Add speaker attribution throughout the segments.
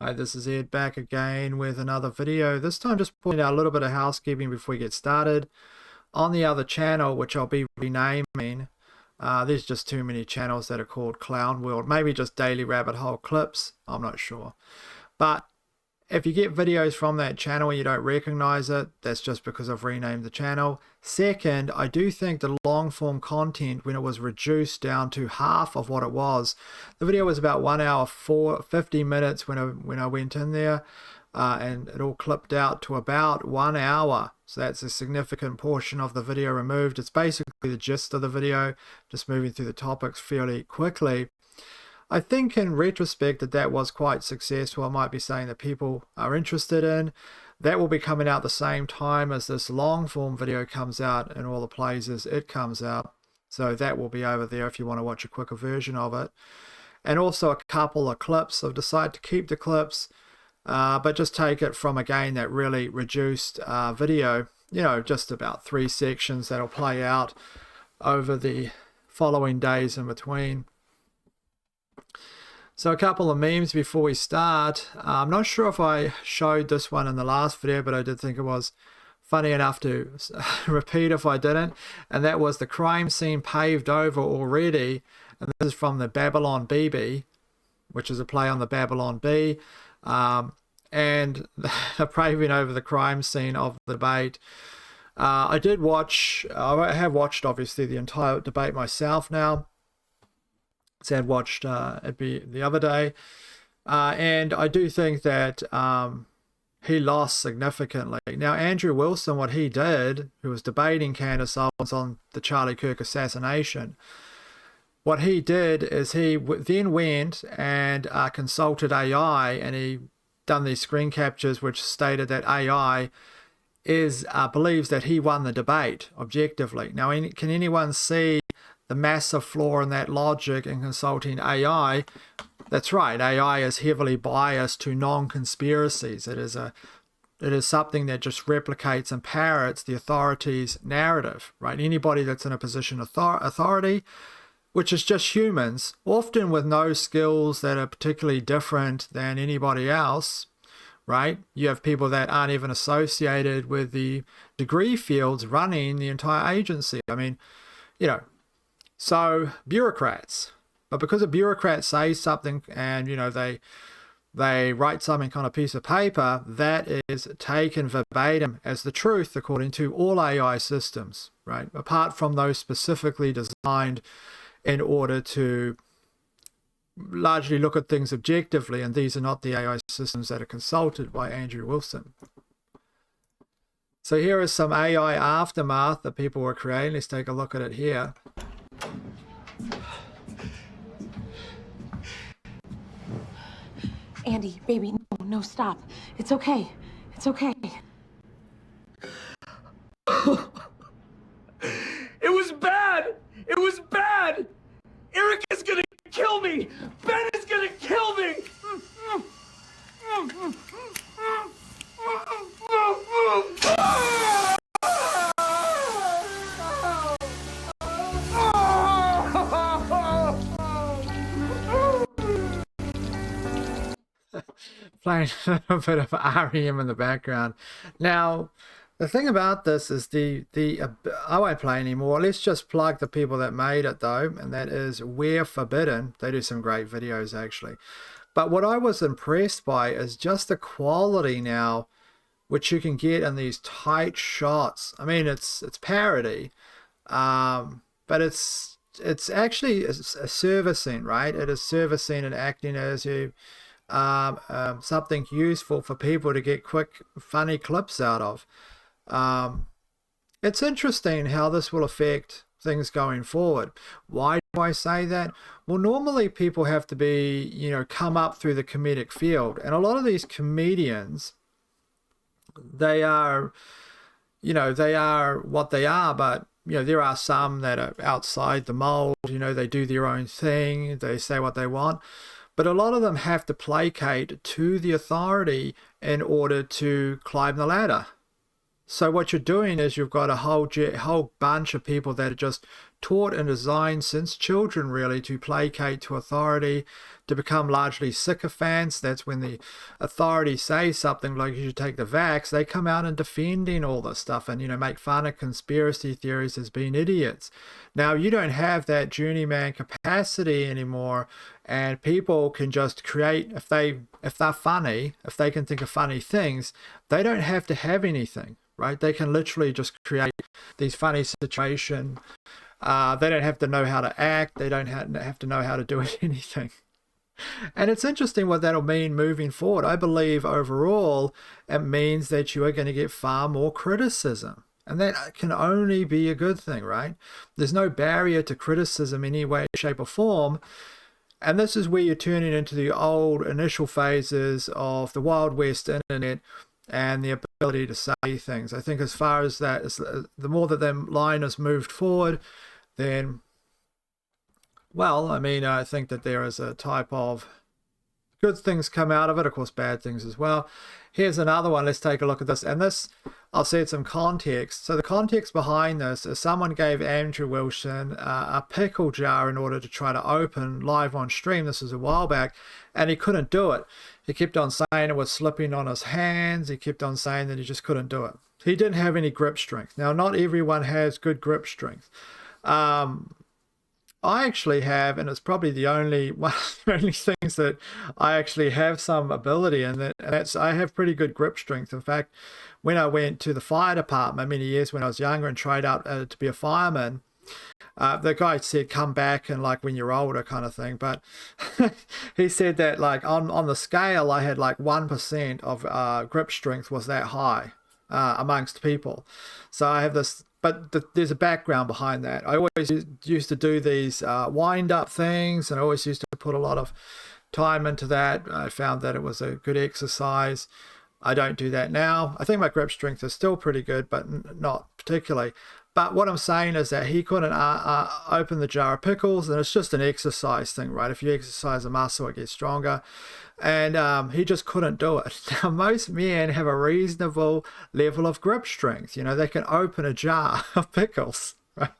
Speaker 1: Hi, this is Ed back again with another video. This time just pointing out a little bit of housekeeping before we get started. On the other channel, which I'll be renaming, there's just too many channels that are called Clown World. Maybe just Daily Rabbit Hole Clips, I'm not sure. But if you get videos from that channel and you don't recognize it, that's just because I've renamed the channel. Second, I do think the long form content, when it was reduced down to half of what it was, the video was about 1 hour 50 minutes when I went in there, and it all clipped out to about 1 hour. So that's a significant portion of the video removed. It's basically the gist of the video, just moving through the topics fairly quickly. I think in retrospect that was quite successful. I might be saying that people are interested in. That will be coming out the same time as this long form video comes out in all the places it comes out. So that will be over there if you want to watch a quicker version of it. And also a couple of clips. I've decided to keep the clips, but just take it from, again, that really reduced video. You know, just about 3 sections that'll play out over the following days in between. So a couple of memes before we start. I'm not sure if I showed this one in the last video, but I did think it was funny enough to repeat if I didn't. And that was the crime scene paved over already. And this is from the Babylon BB, which is a play on the Babylon Bee. And they're paving over the crime scene of the debate. I have watched obviously the entire debate myself now. So I had watched it the other day, and I do think that he lost significantly. Now, Andrew Wilson, what he did, who was debating Candace Owens on the Charlie Kirk assassination, what he did is he then went and consulted AI, and he done these screen captures which stated that AI believes that he won the debate objectively. Now, can anyone see the massive flaw in that logic in consulting AI? That's right, AI is heavily biased to non-conspiracies. It is something that just replicates and parrots the authority's narrative, right? Anybody that's in a position of authority, which is just humans, often with no skills that are particularly different than anybody else, right? You have people that aren't even associated with the degree fields running the entire agency. I mean, you know, so bureaucrats, but because a bureaucrat says something and, you know, they write something on a piece of paper, that is taken verbatim as the truth according to all AI systems, right? Apart from those specifically designed in order to largely look at things objectively, and these are not the AI systems that are consulted by Andrew Wilson. So here is some AI aftermath that people were creating. Let's take a look at it here.
Speaker 2: Andy, baby, no, stop. It's okay. It's okay.
Speaker 3: It was bad! It was bad! Eric is gonna kill me! Ben is gonna kill me!
Speaker 1: Playing a little bit of REM in the background. Now, the thing about this is I won't play anymore. Let's just plug the people that made it though, and that is We're Forbidden. They do some great videos actually. But what I was impressed by is just the quality now, which you can get in these tight shots. I mean, it's parody, but it's actually a servicing, right? It is servicing and acting as you. Something useful for people to get quick, funny clips out of. It's interesting how this will affect things going forward. Why do I say that? Well, normally people have to be, you know, come up through the comedic field, and a lot of these comedians, they are what they are, but you know, there are some that are outside the mold. You know, they do their own thing, they say what they want. But a lot of them have to placate to the authority in order to climb the ladder. So what you're doing is you've got a whole bunch of people that are just taught and designed since children, really, to placate to authority, to become largely sycophants. That's when the authority says something like you should take the vax, they come out and defending all this stuff and, make fun of conspiracy theories as being idiots. Now, you don't have that journeyman capacity anymore, and people can just create, if they're funny, if they can think of funny things, they don't have to have anything, right? They can literally just create these funny situations. They don't have to know how to act. They don't have to know how to do anything. And it's interesting what that'll mean moving forward. I believe overall it means that you are going to get far more criticism. And that can only be a good thing, right? There's no barrier to criticism in any way, shape, or form. And this is where you're turning into the old initial phases of the Wild West internet and the ability to say things. I think as far as that, the more that the line has moved forward, then, well, I think that there is a type of good things come out of it, of course, bad things as well. Here's another one. Let's take a look at this. And this, I'll set some context. So the context behind this is someone gave Andrew Wilson a pickle jar in order to try to open live on stream. This was a while back, and he couldn't do it. He kept on saying it was slipping on his hands. He kept on saying that he just couldn't do it. He didn't have any grip strength. Now, not everyone has good grip strength. I actually have, and it's probably the only one of the only things that I actually have some ability in, and that's I have pretty good grip strength. In fact, when I went to the fire department many years when I was younger and tried out to be a fireman, the guy said, come back and like when you're older kind of thing. But he said that like on the scale, I had like 1% of grip strength was that high amongst people. So I have this. But there's a background behind that. I always used to do these wind-up things, and I always used to put a lot of time into that. I found that it was a good exercise. I don't do that now. I think my grip strength is still pretty good, but not particularly. But what I'm saying is that he couldn't open the jar of pickles, and it's just an exercise thing, right? If you exercise a muscle, it gets stronger. And he just couldn't do it. Now, most men have a reasonable level of grip strength. They can open a jar of pickles, right?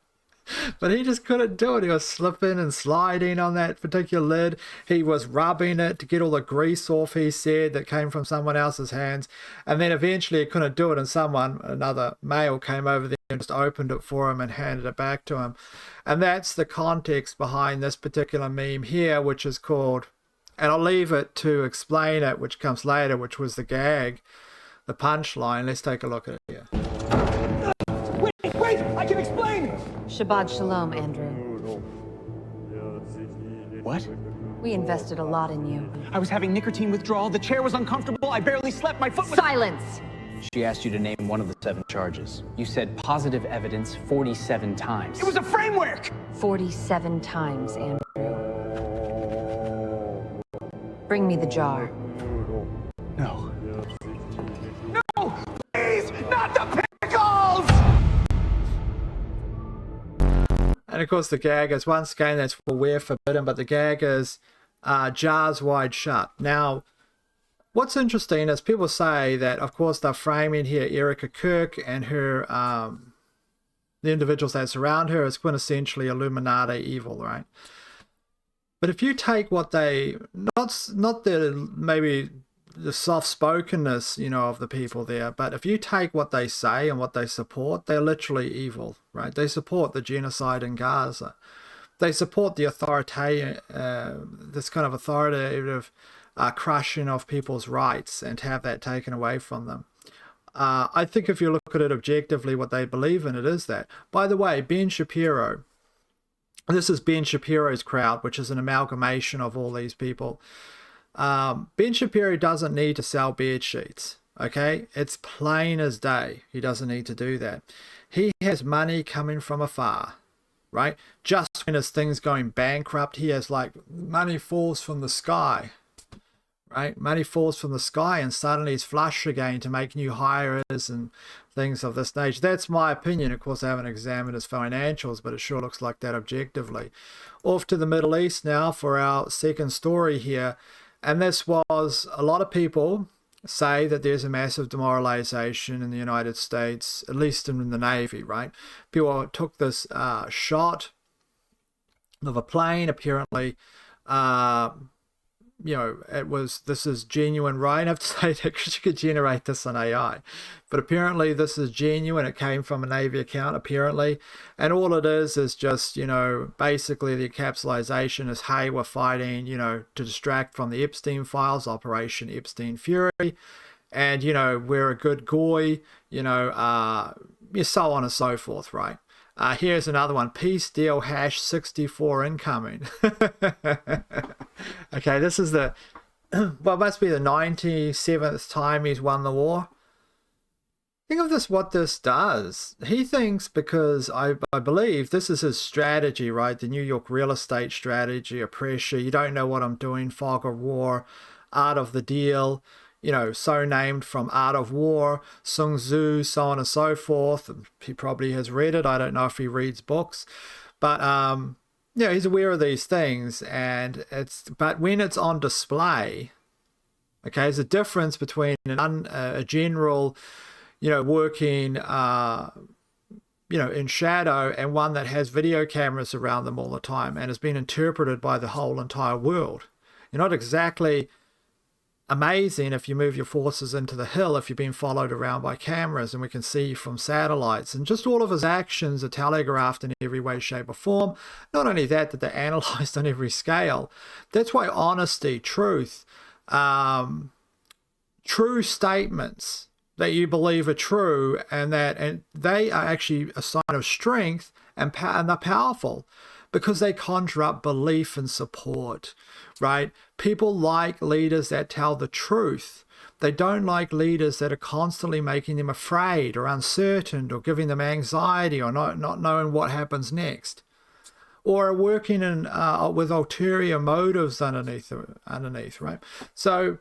Speaker 1: But he just couldn't do it. He was slipping and sliding on that particular lid. He was rubbing it to get all the grease off, he said, that came from someone else's hands. And then eventually he couldn't do it, and another male came over there and just opened it for him and handed it back to him. And that's the context behind this particular meme here, which is called, and I'll leave it to explain it, which comes later, which was the gag, the punchline. Let's take a look at it here.
Speaker 3: Wait, I can explain!
Speaker 4: Shabbat shalom, Andrew.
Speaker 3: What?
Speaker 4: We invested a lot in you.
Speaker 3: I was having nicotine withdrawal, the chair was uncomfortable, I barely slept, my foot was—
Speaker 4: Silence!
Speaker 5: She asked you to name one of the 7 charges. You said positive evidence 47 times.
Speaker 3: It was a framework!
Speaker 4: 47 times, Andrew. Bring me the jar.
Speaker 3: No. No! Please! Not the pickles!
Speaker 1: And of course the gag is, once again, that's for we're forbidden, but the gag is jars wide shut. Now, what's interesting is people say that, of course, they're framing here Erica Kirk and her, the individuals that surround her as quintessentially Illuminati evil, right? But if you take what they, not the maybe the soft-spokenness, of the people there, but if you take what they say and what they support, they're literally evil, right? They support the genocide in Gaza. They support the authoritarian, this kind of authoritative crushing of people's rights and to have that taken away from them. I think if you look at it objectively, what they believe in, it is that. By the way, Ben Shapiro, this is Ben Shapiro's crowd, which is an amalgamation of all these people. Ben Shapiro doesn't need to sell bed sheets, okay? It's plain as day. He doesn't need to do that. He has money coming from afar, right? Just when his thing's going bankrupt, he has like money falls from the sky, right? Money falls from the sky and suddenly he's flush again to make new hires and things of this nature. That's my opinion. Of course, I haven't examined his financials, but it sure looks like that objectively. Off to the Middle East now for our second story here. And this was, a lot of people say that there's a massive demoralization in the United States, at least in the Navy, right? People took this shot of a plane. Apparently, this is genuine, right? I have to say that because you could generate this on AI, but apparently this is genuine. It came from a Navy account, apparently, and all it is just, basically the encapsulation is, hey, we're fighting, to distract from the Epstein files, Operation Epstein Fury, and we're a good guy, so on and so forth, right? Here's another one. Peace deal #64 incoming. Okay, this is the, well, it must be the 97th time he's won the war. Think of this, what this does. He thinks, because I believe this is his strategy, right? The New York real estate strategy of pressure. You don't know what I'm doing, fog of war, art of the deal. So named from Art of War, Sun Tzu, so on and so forth. He probably has read it. I don't know if he reads books, but he's aware of these things, but when it's on display, okay, there's a difference between a general, working, in shadow, and one that has video cameras around them all the time and has been interpreted by the whole entire world. You're not exactly amazing if you move your forces into the hill, if you're being followed around by cameras and we can see you from satellites, and just all of his actions are telegraphed in every way, shape or form. Not only that, they're analyzed on every scale. That's why honesty, truth, true statements that you believe are true, and they are actually a sign of strength, and they're powerful because they conjure up belief and support, right? People like leaders that tell the truth. They don't like leaders that are constantly making them afraid or uncertain or giving them anxiety or not knowing what happens next, or are working with ulterior motives underneath, right? So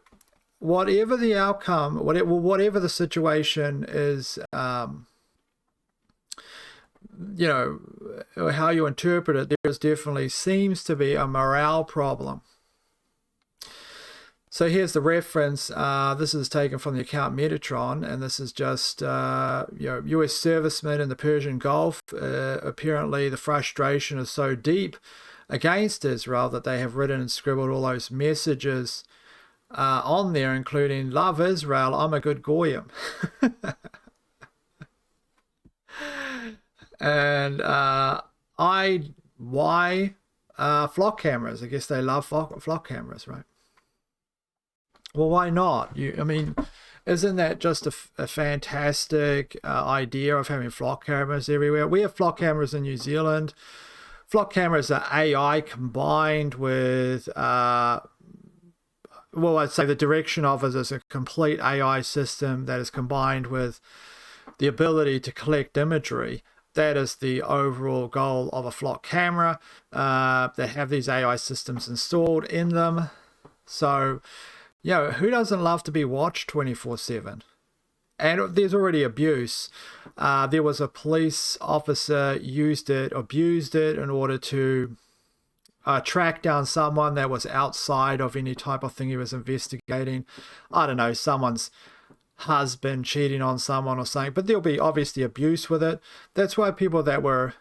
Speaker 1: whatever the outcome, whatever the situation is, how you interpret it, there's definitely seems to be a morale problem. So here's the reference. This is taken from the account Metatron, and this is just U.S. servicemen in the Persian Gulf. Apparently, the frustration is so deep against Israel that they have written and scribbled all those messages on there, including "Love Israel, I'm a good goyim." And why flock cameras? I guess they love flock cameras, right? Well, why not? Isn't that just a fantastic idea of having flock cameras everywhere? We have flock cameras in New Zealand. Flock cameras are AI combined with, I'd say the direction of it is a complete AI system that is combined with the ability to collect imagery. That is the overall goal of a flock camera. They have these AI systems installed in them. So, who doesn't love to be watched 24/7? And there's already abuse. There was a police officer abused it in order to track down someone that was outside of any type of thing he was investigating. I don't know, someone's husband cheating on someone or something, but there'll be obviously abuse with it. That's why people that were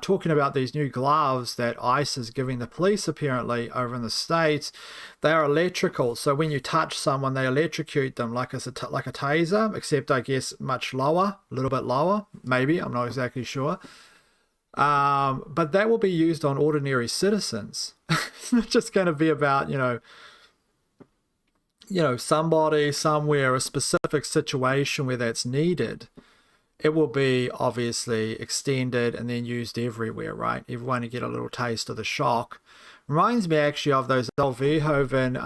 Speaker 1: talking about these new gloves that ICE is giving the police apparently over in the States, they are electrical. So when you touch someone, they electrocute them like a taser, except I guess much lower, a little bit lower, maybe, I'm not exactly sure. But that will be used on ordinary citizens. It's not just going to be about, somebody somewhere, a specific situation where that's needed. It will be obviously extended and then used everywhere, right? Everyone to get a little taste of the shock. Reminds me actually of those old Verhoeven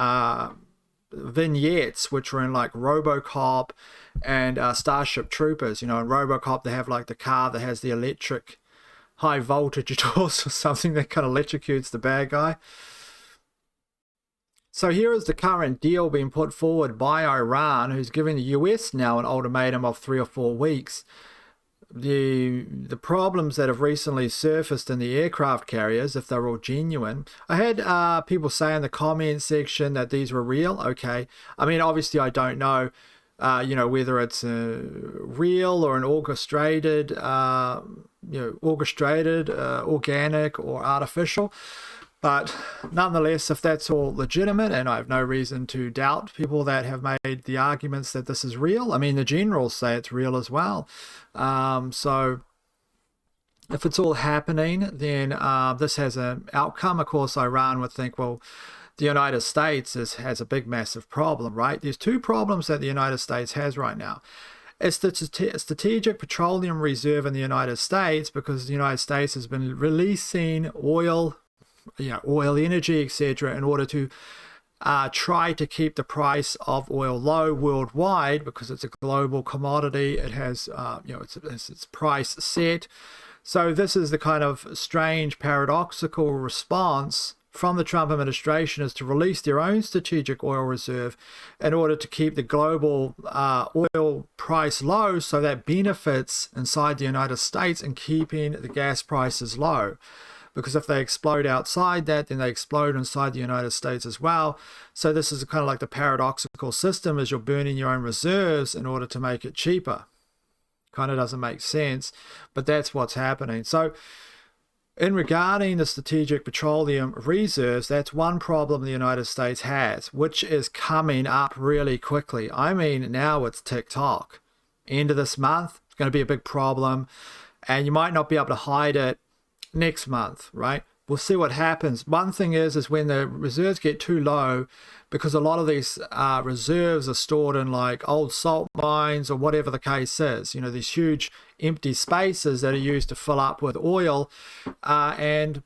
Speaker 1: vignettes, which were in like RoboCop and Starship Troopers. In RoboCop, they have like the car that has the electric high voltage doors or something that kind of electrocutes the bad guy. So here is the current deal being put forward by Iran, who's giving the US now an ultimatum of 3 or 4 weeks. The problems that have recently surfaced in the aircraft carriers, if they're all genuine. I had people say in the comment section that these were real. Okay. Obviously I don't know, whether it's real or an orchestrated, orchestrated, organic, or artificial. But nonetheless, if that's all legitimate, and I have no reason to doubt people that have made the arguments that this is real. I mean, the generals say it's real as well. So if it's all happening, then this has an outcome. Of course, Iran would think, well, the United States has a big, massive problem, right? There's two problems that the United States has right now. It's the strategic petroleum reserve in the United States, because the United States has been releasing oil energy, etc., in order to try to keep the price of oil low worldwide, because it's a global commodity. It has, its price set. So this is the kind of strange, paradoxical response from the Trump administration, is to release their own strategic oil reserve in order to keep the global oil price low, so that benefits inside the United States in keeping the gas prices low. Because if they explode outside that, then they explode inside the United States as well. So this is kind of like the paradoxical system, is you're burning your own reserves in order to make it cheaper. Kind of doesn't make sense, but that's what's happening. So in regarding the strategic petroleum reserves, that's one problem the United States has, which is coming up really quickly. I mean, now it's TikTok. End of this month, it's going to be a big problem, and you might not be able to hide it next month, right? We'll see what happens. One thing is when the reserves get too low, because a lot of these reserves are stored in like old salt mines or whatever the case is, these huge empty spaces that are used to fill up with oil, and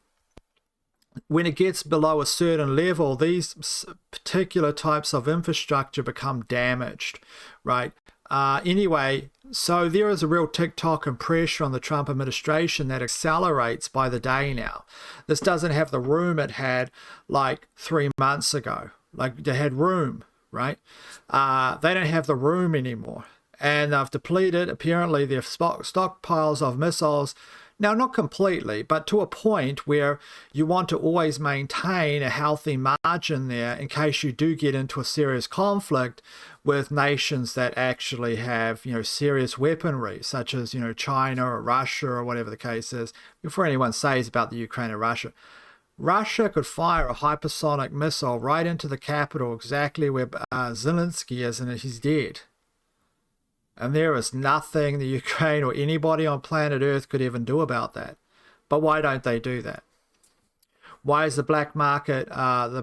Speaker 1: when it gets below a certain level, these particular types of infrastructure become damaged, right? Anyway, so there is a real TikTok and pressure on the Trump administration that accelerates by the day now. This doesn't have the room it had like 3 months ago. Like, they had room, right? They don't have the room anymore. And they've depleted, apparently, their stockpiles of missiles. Now, not completely, but to a point where you want to always maintain a healthy margin there in case you do get into a serious conflict with nations that actually have, serious weaponry, such as, China or Russia or whatever the case is. Before anyone says about the Ukraine and Russia, Russia could fire a hypersonic missile right into the capital, exactly where Zelensky is, and he's dead. And there is nothing the Ukraine or anybody on planet Earth could even do about that. But why don't they do that? Why is the black market, and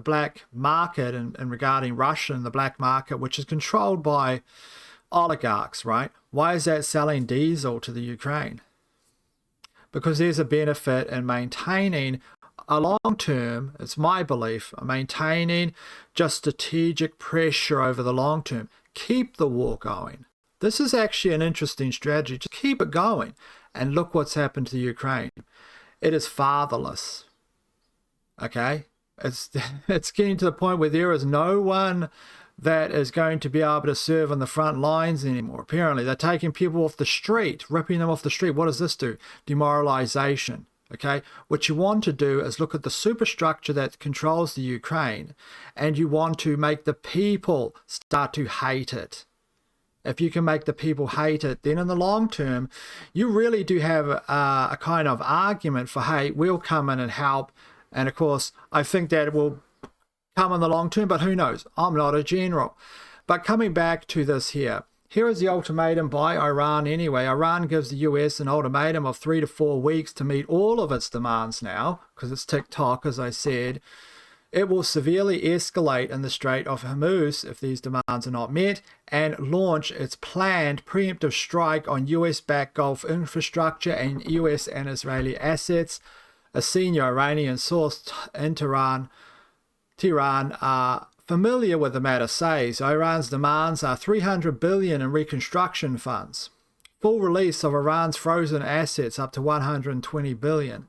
Speaker 1: regarding Russia and the black market, which is controlled by oligarchs, right? Why is that selling diesel to the Ukraine? Because there's a benefit in maintaining a long-term, it's my belief, maintaining just strategic pressure over the long term. Keep the war going. This is actually an interesting strategy. Just keep it going. And look what's happened to the Ukraine. It is fatherless. Okay? It's getting to the point where there is no one that is going to be able to serve on the front lines anymore. Apparently, they're taking people off the street, ripping them off the street. What does this do? Demoralization. Okay? What you want to do is look at the superstructure that controls the Ukraine, and you want to make the people start to hate it. If you can make the people hate it, then in the long term, you really do have a kind of argument for, hey, we'll come in and help. And of course, I think that will come in the long term, but who knows? I'm not a general. But coming back to this here is the ultimatum by Iran anyway. Iran gives the US an ultimatum of 3 to 4 weeks to meet all of its demands now, because it's TikTok, as I said. It will severely escalate in the Strait of Hormuz if these demands are not met, and launch its planned preemptive strike on US-backed Gulf infrastructure and US and Israeli assets. A senior Iranian source in Tehran, familiar with the matter, says Iran's demands are $300 billion in reconstruction funds, full release of Iran's frozen assets up to $120 billion,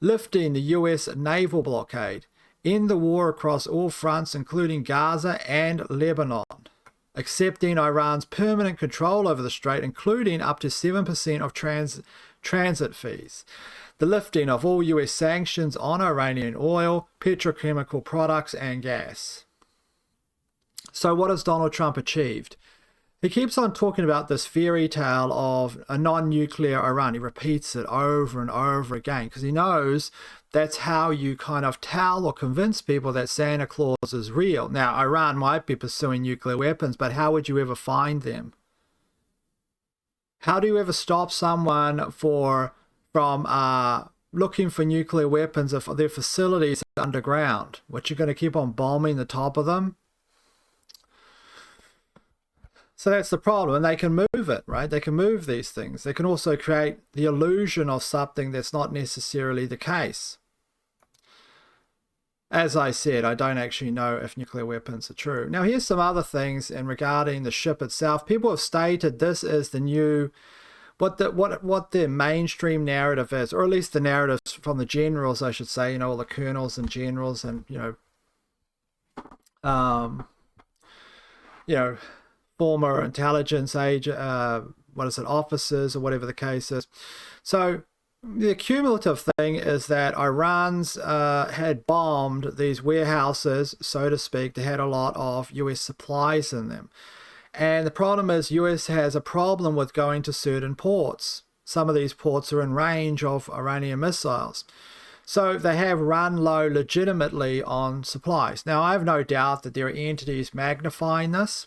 Speaker 1: lifting the US naval blockade, end the war across all fronts, including Gaza and Lebanon, accepting Iran's permanent control over the strait, including up to 7% of transit fees, the lifting of all US sanctions on Iranian oil, petrochemical products, and gas. So what has Donald Trump achieved? He keeps on talking about this fairy tale of a non-nuclear Iran. He repeats it over and over again because he knows that's how you kind of tell or convince people that Santa Claus is real. Now, Iran might be pursuing nuclear weapons, but how would you ever find them? How do you ever stop someone from looking for nuclear weapons if their facilities are underground? What, you're going to keep on bombing the top of them? So that's the problem, and they can move it, right? They can move these things. They can also create the illusion of something that's not necessarily the case. As I said, I don't actually know if nuclear weapons are true. Now, here's some other things in regarding the ship itself. People have stated this is the new, what their mainstream narrative is, or at least the narratives from the generals, I should say, all the colonels and generals and, former intelligence officers or whatever the case is. So the cumulative thing is that Iran's had bombed these warehouses, so to speak. They had a lot of US supplies in them. And the problem is US has a problem with going to certain ports. Some of these ports are in range of Iranian missiles. So they have run low legitimately on supplies. Now, I have no doubt that there are entities magnifying this.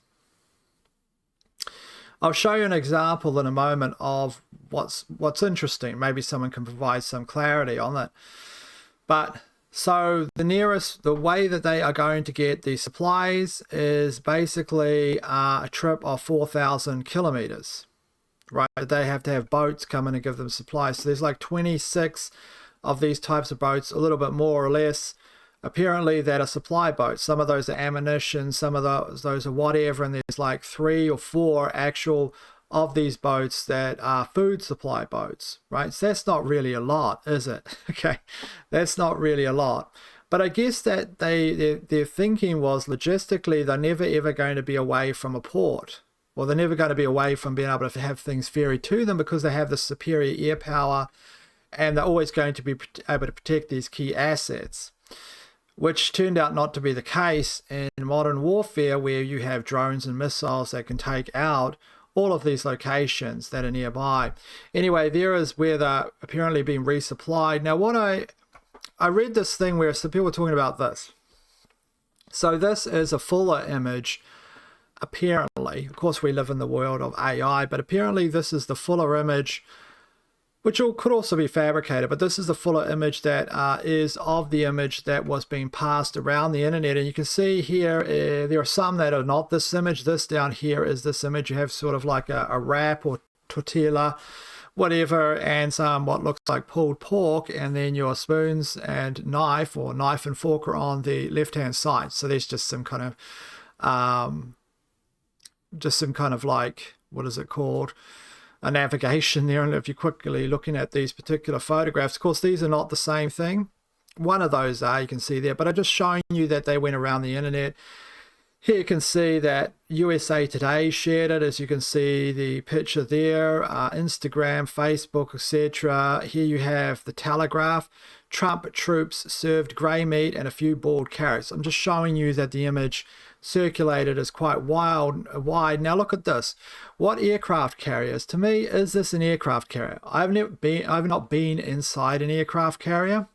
Speaker 1: I'll show you an example in a moment of what's interesting. Maybe someone can provide some clarity on that. But so the way that they are going to get these supplies is basically a trip of 4,000 kilometers, right? They have to have boats come in and give them supplies. So there's like 26 of these types of boats, a little bit more or less, apparently, that are supply boats. Some of those are ammunition, some of those are whatever, and there's like 3 or 4 actual of these boats that are food supply boats, right? So that's not really a lot, is it? Okay, that's not really a lot. But I guess that their thinking was logistically they're never ever going to be away from a port, or they're never going to be away from being able to have things ferried to them because they have the superior air power, and they're always going to be able to protect these key assets, which turned out not to be the case in modern warfare, where you have drones and missiles that can take out all of these locations that are nearby. Anyway, there is where they're apparently being resupplied. Now, what I read this thing where some people were talking about this. So this is a fuller image, apparently. Of course, we live in the world of AI, but apparently this is the fuller image, which could also be fabricated, but this is the fuller image that is of the image that was being passed around the internet. And you can see here, there are some that are not this image. This down here is this image. You have sort of like a wrap or tortilla, whatever, and some what looks like pulled pork, and then your spoons and knife, or knife and fork, are on the left-hand side. So there's just some kind of like, what is it called? A navigation there, and if you're quickly looking at these particular photographs, of course these are not the same thing. One of those are, you can see there, but I'm just showing you that they went around the internet. Here you can see that USA Today shared it, as you can see the picture there, Instagram, Facebook, etc. Here you have the Telegraph. Trump troops served grey meat and a few boiled carrots. I'm just showing you that the image circulated is quite wide. Now look at this. What aircraft carriers? To me, is this an aircraft carrier? I've not been inside an aircraft carrier,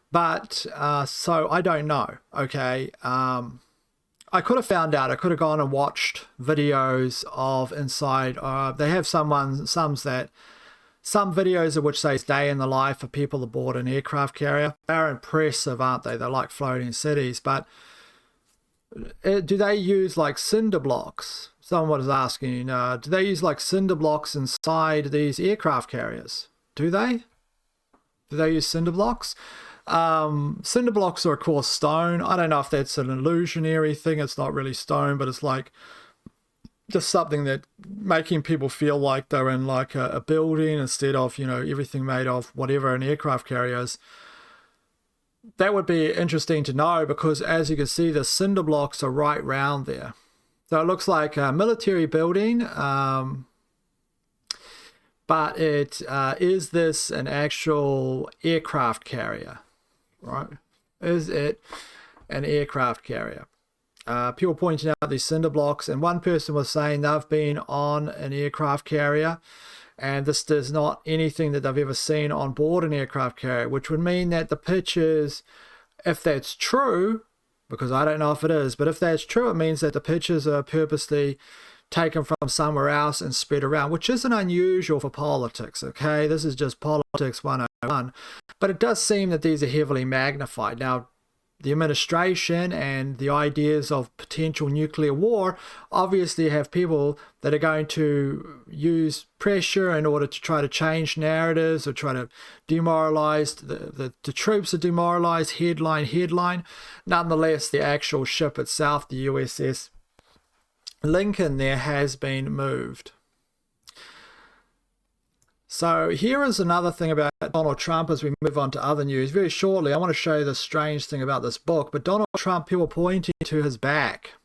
Speaker 1: but so I don't know. Okay, I could have found out. I could have gone and watched videos of inside. They have some videos of which say day in the life of people aboard an aircraft carrier. They're impressive, aren't they? They're like floating cities, but do they use like cinder blocks? Someone was asking, do they use like cinder blocks inside these aircraft carriers? Do they? Do they use cinder blocks? Cinder blocks are of course stone. I don't know if that's an illusionary thing. It's not really stone, but it's like just something that making people feel like they're in like a building instead of, everything made of whatever an aircraft carrier is. That would be interesting to know, because as you can see, the cinder blocks are right round there. So it looks like a military building, but is this an actual aircraft carrier, right? Is it an aircraft carrier? people pointing out these cinder blocks, and one person was saying they've been on an aircraft carrier, and this is not anything that they've ever seen on board an aircraft carrier, which would mean that the pictures, if that's true, because I don't know if it is, but if that's true, it means that the pictures are purposely taken from somewhere else and spread around, which isn't unusual for politics, okay? This is just politics 101. But it does seem that these are heavily magnified. Now, the administration and the ideas of potential nuclear war obviously have people that are going to use pressure in order to try to change narratives or try to demoralize the troops, are demoralized, headline. Nonetheless, the actual ship itself, the USS Lincoln, there has been moved. So here is another thing about Donald Trump as we move on to other news. Very shortly, I want to show you the strange thing about this book, but Donald Trump, people pointing to his back.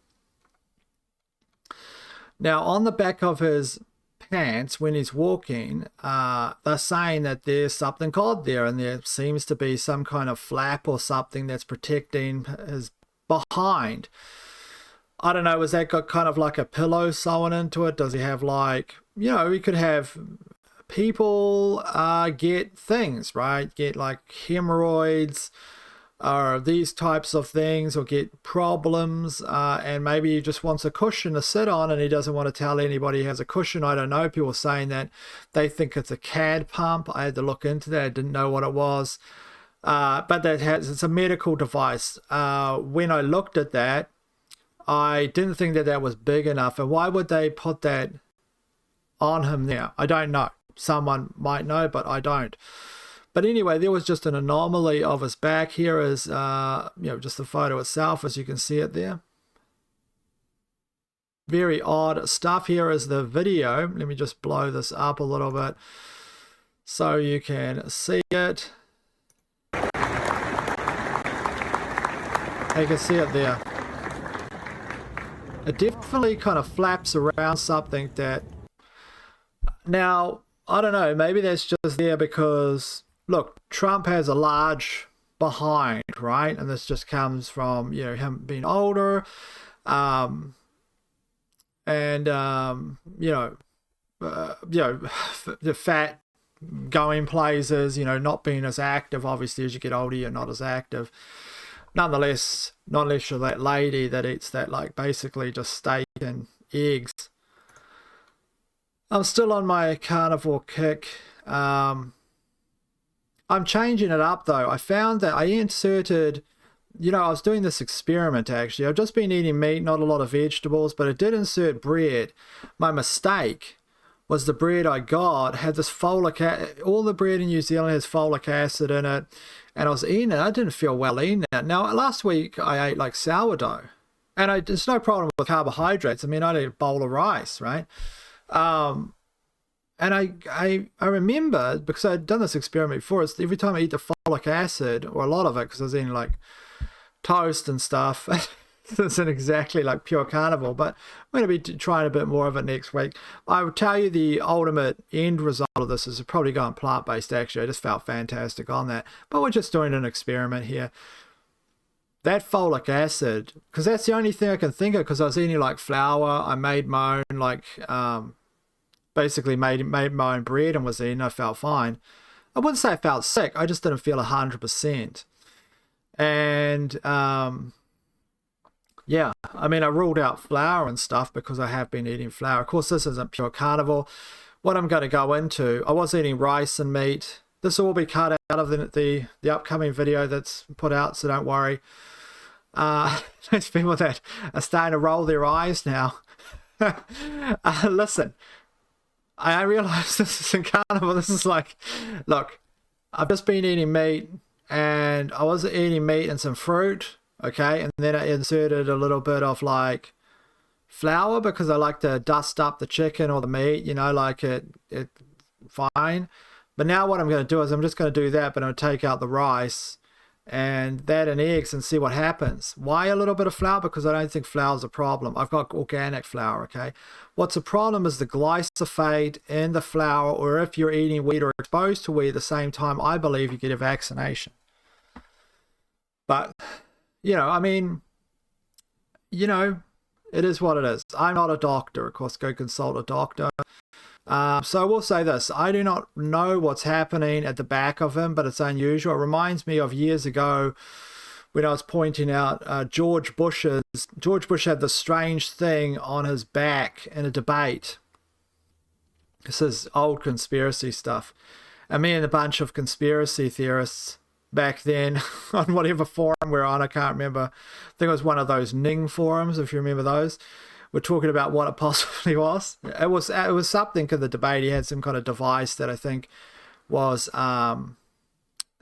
Speaker 1: Now, on the back of his pants, when he's walking, they're saying that there's something odd there, and there seems to be some kind of flap or something that's protecting his behind. I don't know, was that got kind of like a pillow sewn into it? Does he have like, you know, he could have people get things, right? Get like hemorrhoids or these types of things, or get problems, and maybe he just wants a cushion to sit on and he doesn't want to tell anybody he has a cushion. I don't know. People saying that they think it's a CAD pump. I had to look into that. I didn't know what it was. But it's a medical device. When I looked at that, I didn't think that that was big enough. And why would they put that on him there? I don't know. Someone might know, but I don't. But anyway, there was just an anomaly of his back. Here is, just the photo itself, as you can see it there. Very odd stuff. Here is the video. Let me just blow this up a little bit so you can see it. You can see it there. It definitely kind of flaps around something that... Now, I don't know, maybe that's just there because, look, Trump has a large behind, right? And this just comes from, him being older, the fat going places, not being as active. Obviously, as you get older, you're not as active. Nonetheless, not unless you're that lady that eats that, like, basically just steak and eggs. I'm still on my carnivore kick. I'm changing it up, though. I found that I inserted, I was doing this experiment, actually. I've just been eating meat, not a lot of vegetables, but I did insert bread. My mistake was the bread I got had this folic acid. All the bread in New Zealand has folic acid in it, and I was eating it. I didn't feel well eating it. Now, last week I ate like sourdough, and there's no problem with carbohydrates. I mean, I ate a bowl of rice, right? And I remember, because I'd done this experiment before, it's every time I eat the folic acid, or a lot of it, because I was eating like toast and stuff. This isn't exactly like pure carnivore, but I'm going to be trying a bit more of it next week. I will tell you the ultimate end result of this is probably going plant-based, actually. I just felt fantastic on that. But we're just doing an experiment here. That folic acid, because that's the only thing I can think of, because I was eating like flour. I made my own, like, basically made my own bread and was eating. I felt fine. I wouldn't say I felt sick. I just didn't feel 100%. And, yeah, I mean, I ruled out flour and stuff because I have been eating flour. Of course, this isn't pure carnivore. What I'm going to go into, I was eating rice and meat. This will all be cut out of the upcoming video that's put out, so don't worry. There's people that are starting to roll their eyes now. Listen, I realize this isn't carnivore. This is like, look, I've just been eating meat, and I was eating meat and some fruit. Okay, and then I inserted a little bit of like flour because I like to dust up the chicken or the meat, like it fine. But now what I'm going to do is I'm just going to do that, but I'm going to take out the rice and that and eggs and see what happens. Why a little bit of flour? Because I don't think flour is a problem. I've got organic flour, okay? What's a problem is the glyphosate in the flour, or if you're eating wheat or exposed to wheat at the same time, I believe you get a vaccination. But... I mean, you know, it is what it is. I'm not a doctor. Of course, go consult a doctor. So I will say this. I do not know what's happening at the back of him, but it's unusual. It reminds me of years ago when I was pointing out George Bush had this strange thing on his back in a debate. This is old conspiracy stuff. And me and a bunch of conspiracy theorists back then on whatever forum we're on, I can't remember. I think it was one of those Ning forums, if you remember those. We're talking about what it possibly was. It was something in the debate. He had some kind of device that I think was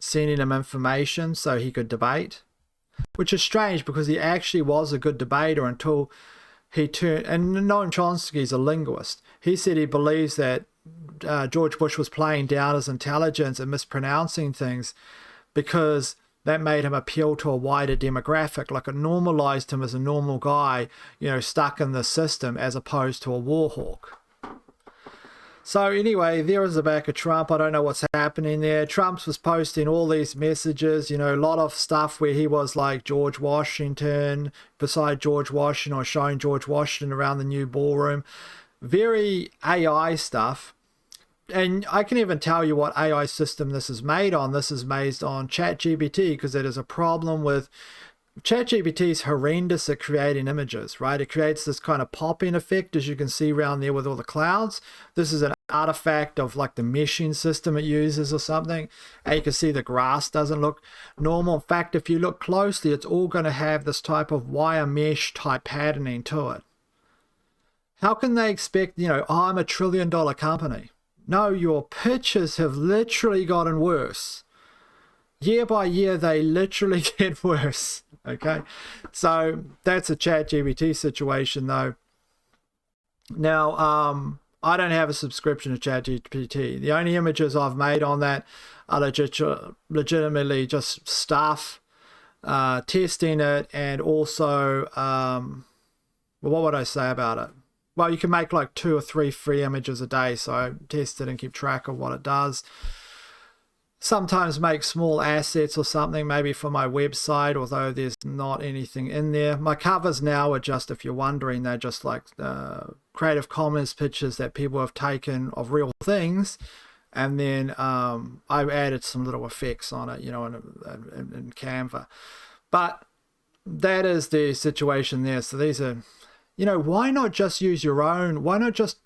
Speaker 1: sending him information so he could debate, which is strange because he actually was a good debater until he turned. And Noam Chomsky's a linguist. He said he believes that George Bush was playing down his intelligence and mispronouncing things because that made him appeal to a wider demographic, like it normalized him as a normal guy, you know, stuck in the system as opposed to a war hawk. So anyway, there is the back of Trump. I don't know what's happening there. Trump was posting all these messages, you know, a lot of stuff where he was like George Washington, beside George Washington, or showing George Washington around the new ballroom. Very AI stuff. And I can even tell you what AI system this is made on. This is made on ChatGPT because there is a problem with ChatGPT is horrendous at creating images, right? It creates this kind of popping effect, as you can see around there with all the clouds. This is an artifact of like the meshing system it uses or something. And you can see the grass doesn't look normal. In fact, if you look closely, it's all going to have this type of wire mesh type patterning to it. How can they expect, you know, oh, I'm $1 trillion company? No, your pictures have literally gotten worse. Year by year, they literally get worse. Okay, so that's a ChatGPT situation, though. Now, I don't have a subscription to ChatGPT. The only images I've made on that are legitimately just stuff, testing it, and also, well, what would I say about it? Well, you can make like 2 or 3 free images a day, so I test it and keep track of what it does. Sometimes make small assets or something, maybe for my website, although there's not anything in there. My covers now are just, if you're wondering, they're just like Creative Commons pictures that people have taken of real things. And then I've added some little effects on it, you know, in Canva. But that is the situation there. So these are... You know, why not just use your own? Why not just,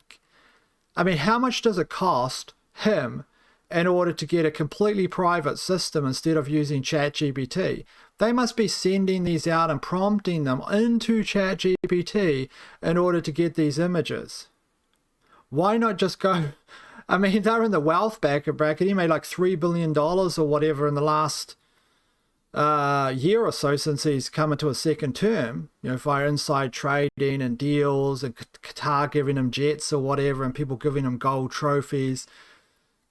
Speaker 1: I mean, how much does it cost him in order to get a completely private system instead of using ChatGPT? They must be sending these out and prompting them into ChatGPT in order to get these images. Why not just go, I mean, they're in the wealth bracket. He made like $3 billion or whatever in the last year or so since he's come into a second term, you know, via inside trading and deals and Qatar giving him jets or whatever and people giving him gold trophies.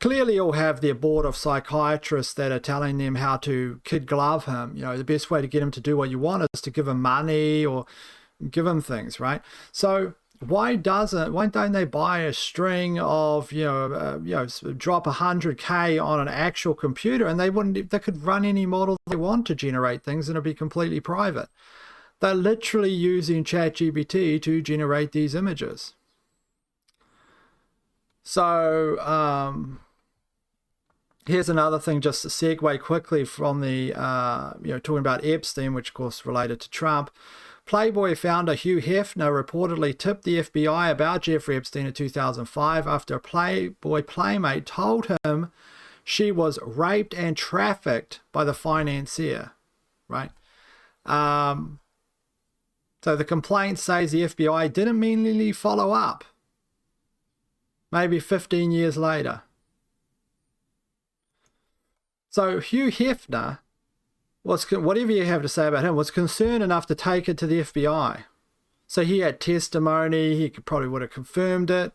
Speaker 1: Clearly all have their board of psychiatrists that are telling them how to kid glove him. You know, the best way to get him to do what you want is to give him money or give him things, right? So why don't they buy a string of, drop 100K on an actual computer and they could run any model they want to generate things and it'll be completely private. They're literally using ChatGPT to generate these images. So here's another thing, just to segue quickly from the, talking about Epstein, which of course related to Trump. Playboy founder Hugh Hefner reportedly tipped the FBI about Jeffrey Epstein in 2005 after a Playboy playmate told him she was raped and trafficked by the financier, right? So the complaint says the FBI didn't immediately follow up, maybe 15 years later. So Hugh Hefner, whatever you have to say about him, was concerned enough to take it to the FBI. So he had testimony, he probably would have confirmed it.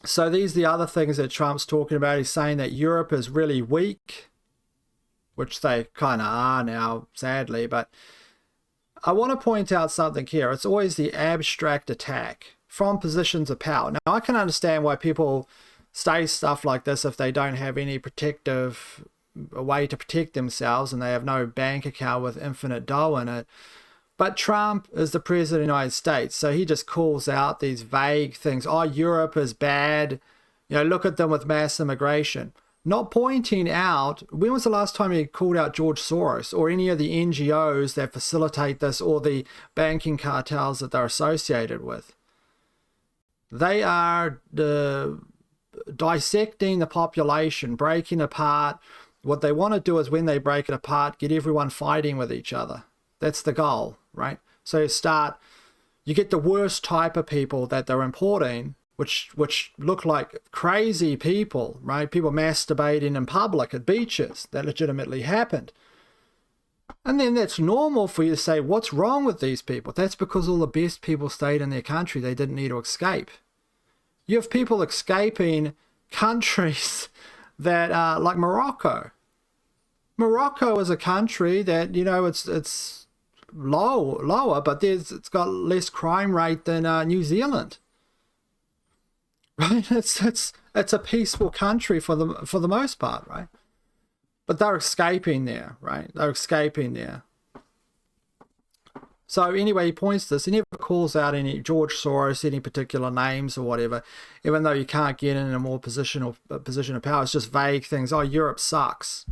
Speaker 1: So these are the other things that Trump's talking about. He's saying that Europe is really weak, which they kind of are now, sadly. But I want to point out something here. It's always the abstract attack from positions of power. Now, I can understand why people say stuff like this if they don't have any protective a way to protect themselves, and they have no bank account with infinite dough in it. But Trump is the president of the United States, so he just calls out these vague things. Oh, Europe is bad. Look at them with mass immigration. Not pointing out, when was the last time he called out George Soros or any of the NGOs that facilitate this, or the banking cartels that they're associated with? They are dissecting the population, breaking apart. What they want to do is, when they break it apart, get everyone fighting with each other. That's the goal, right? So you get the worst type of people that they're importing, which look like crazy people, right? People masturbating in public at beaches. That legitimately happened. And then that's normal for you to say, what's wrong with these people? That's because all the best people stayed in their country. They didn't need to escape. You have people escaping countries that are like Morocco. Morocco is a country that, it's lower, but it's got less crime rate than New Zealand. Right? It's a peaceful country for the most part, right? But they're escaping there, right? They're escaping there. So anyway, he points this. He never calls out any George Soros, any particular names or whatever, even though you can't get in a more position of power. It's just vague things. Oh, Europe sucks.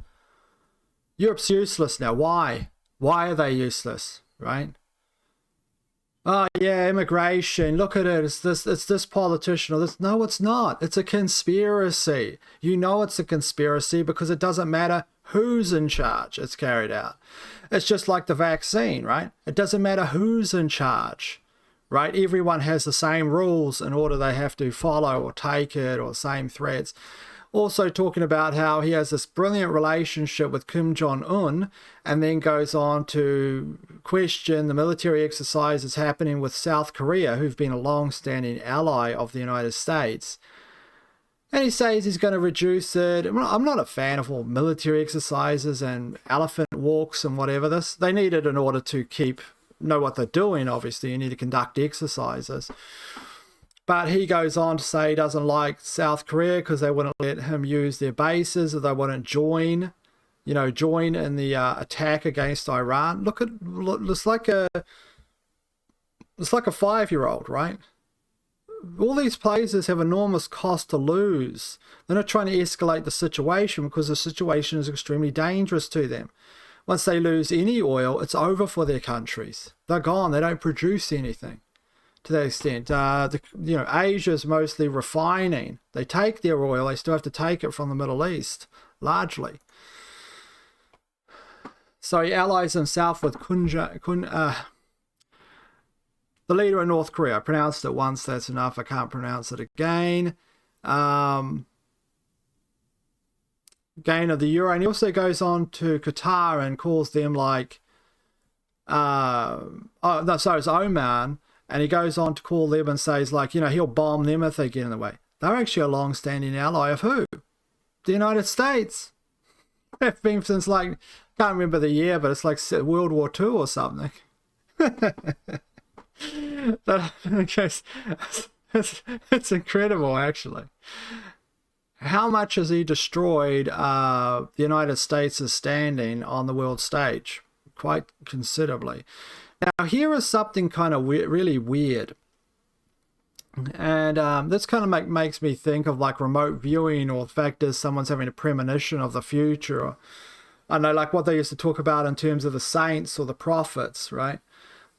Speaker 1: Europe's useless now. Why? Why are they useless, right? Oh yeah, immigration. Look at it. It's this politician or this. No, it's not. It's a conspiracy. You know it's a conspiracy because it doesn't matter who's in charge. It's carried out. It's just like the vaccine, right? It doesn't matter who's in charge, right? Everyone has the same rules in order they have to follow or take it, or same threads. Also talking about how he has this brilliant relationship with Kim Jong-un, and then goes on to question the military exercises happening with South Korea, who've been a long-standing ally of the United States. And he says he's going to reduce it. I'm not a fan of all military exercises and elephant walks and whatever. They need it in order to know what they're doing, obviously. You need to conduct exercises. But he goes on to say he doesn't like South Korea because they wouldn't let him use their bases, or they wouldn't join in the attack against Iran. It's like a 5-year-old, right? All these places have enormous cost to lose. They're not trying to escalate the situation because the situation is extremely dangerous to them. Once they lose any oil, it's over for their countries. They're gone. They don't produce anything to that extent. Asia is mostly refining. They take their oil. They still have to take it from the Middle East, largely. So he allies himself with the leader of North Korea. I pronounced it once, that's enough. I can't pronounce it again. Gain of the euro. And he also goes on to Qatar and calls them like, it's Oman. And he goes on to call them and says like, he'll bomb them if they get in the way. They're actually a long-standing ally of who? The United States. They've been since can't remember the year, but it's like World War II or something. It's incredible, actually. How much has he destroyed the United States' standing on the world stage? Quite considerably. Now, here is something kind of really weird. And this kind of makes me think of like remote viewing, or the fact is someone's having a premonition of the future. Or, I don't know, like what they used to talk about in terms of the saints or the prophets, right?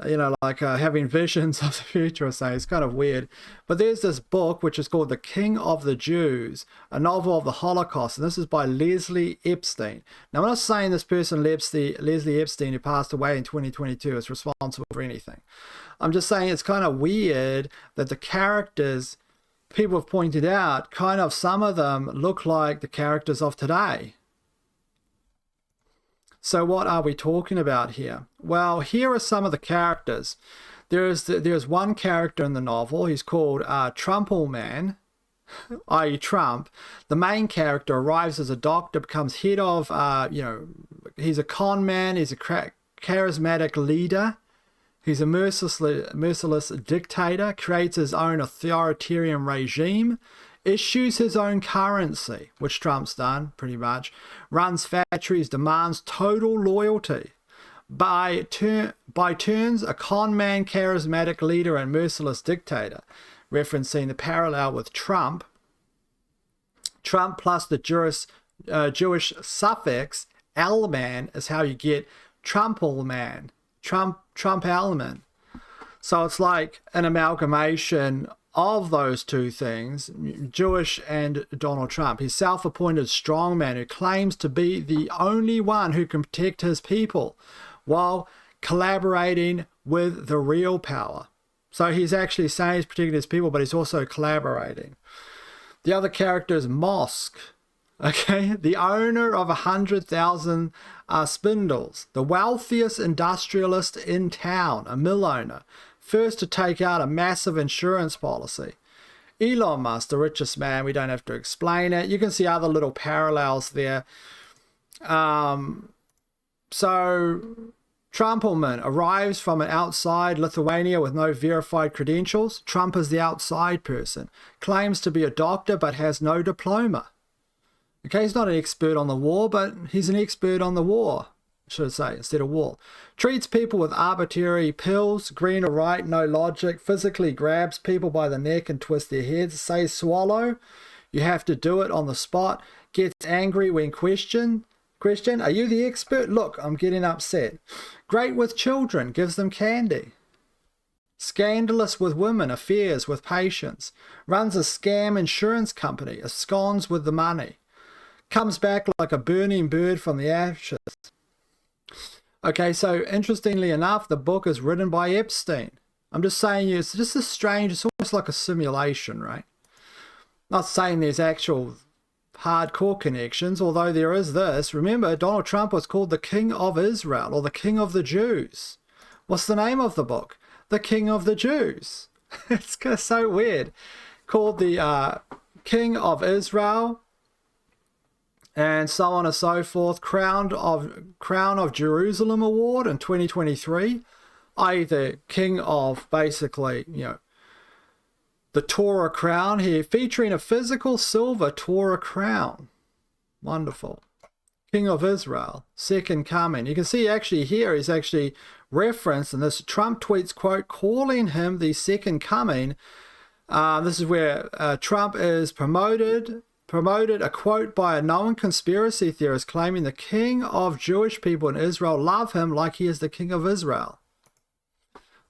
Speaker 1: Having visions of the future or something. It's kind of weird. But there's this book which is called The King of the Jews, a novel of the Holocaust, and this is by Leslie Epstein. Now, I'm not saying this person, Leslie Epstein, who passed away in 2022, is responsible for anything. I'm just saying it's kind of weird that the characters people have pointed out, kind of some of them look like the characters of today. So what are we talking about here? Well, here are some of the characters. There's one character in the novel. He's called Trumpleman, i.e. Trump. The main character arrives as a doctor, becomes head of, he's a con man, he's a charismatic leader. He's a merciless dictator, creates his own authoritarian regime, issues his own currency, which Trump's done pretty much, runs factories, demands total loyalty. By turns, a con man, charismatic leader, and merciless dictator, referencing the parallel with Trump. Trump plus the Jewish suffix "L-man" is how you get Trumpelman, Trump-Elman. So it's like an amalgamation of those two things, Jewish and Donald Trump. He's self-appointed strongman who claims to be the only one who can protect his people while collaborating with the real power. So he's actually saying he's protecting his people, but he's also collaborating. The other character is Mosk, okay? The owner of 100,000 spindles, the wealthiest industrialist in town, a mill owner, first to take out a massive insurance policy. Elon Musk, the richest man, we don't have to explain it. You can see other little parallels there. So Trumpelman arrives from an outside Lithuania with no verified credentials. Trump is the outside person. Claims to be a doctor but has no diploma. Okay, he's not an expert on the war, but he's an expert on the war, should I say, instead of war. Treats people with arbitrary pills, green or right, no logic. Physically grabs people by the neck and twists their heads. Says swallow. You have to do it on the spot. Gets angry when questioned. Are you the expert? Look, I'm getting upset. Great with children, gives them candy. Scandalous with women, affairs with patients. Runs a scam insurance company, absconds with the money. Comes back like a burning bird from the ashes. Okay, so interestingly enough, the book is written by Epstein. I'm just saying, it's just a strange, it's almost like a simulation, right? Not saying there's actual hardcore connections, although there is this. Remember, Donald Trump was called the King of Israel, or the King of the Jews. What's the name of the book? The King of the Jews. It's so weird. Called the King of Israel, and so on and so forth. Crown of Jerusalem Award in 2023, i.e. the King of, basically, the Torah crown here, featuring a physical silver Torah crown. Wonderful. King of Israel, second coming. You can see actually here he's actually referenced in this Trump tweets, quote, calling him the second coming. This is where Trump is promoted, a quote by a known conspiracy theorist claiming the king of Jewish people in Israel love him like he is the king of Israel.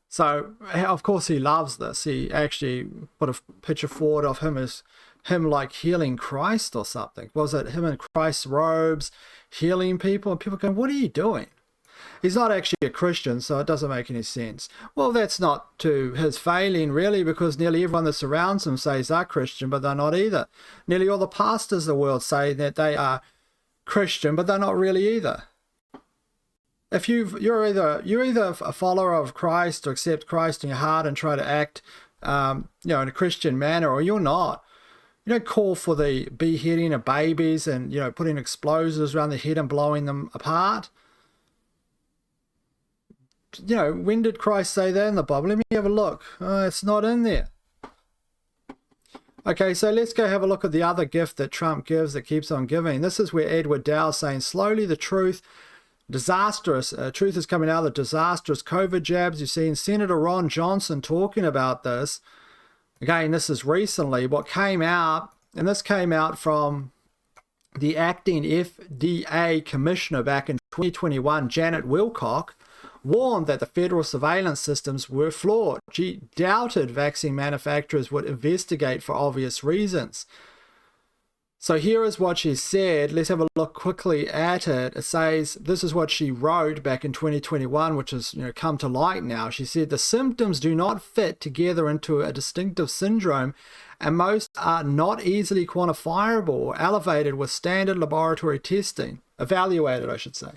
Speaker 1: So, of course, he loves this. He actually put a picture forward of him as him like healing Christ or something. Was it him in Christ's robes healing people? And people going, what are you doing? He's not actually a Christian, so it doesn't make any sense. Well, that's not to his failing, really, because nearly everyone that surrounds him says they're Christian, but they're not either. Nearly all the pastors of the world say that they are Christian, but they're not really either. If you're either a follower of Christ or accept Christ in your heart and try to act, in a Christian manner, or you're not. You don't call for the beheading of babies and putting explosives around the head and blowing them apart. When did Christ say that in the Bible? Let me have a look. It's not in there. Okay, so let's go have a look at the other gift that Trump gives that keeps on giving. This is where Edward Dow's saying, slowly the truth is coming out of the disastrous COVID jabs. You've seen Senator Ron Johnson talking about this. Again, this is recently. What came out, and this came out from the acting FDA commissioner back in 2021, Janet Wilcock, warned that the federal surveillance systems were flawed. She doubted vaccine manufacturers would investigate for obvious reasons. So here is what she said. Let's have a look quickly at it. It says, this is what she wrote back in 2021, which has come to light now. She said, the symptoms do not fit together into a distinctive syndrome, and most are not easily quantifiable or elevated with standard laboratory testing. Evaluated, I should say.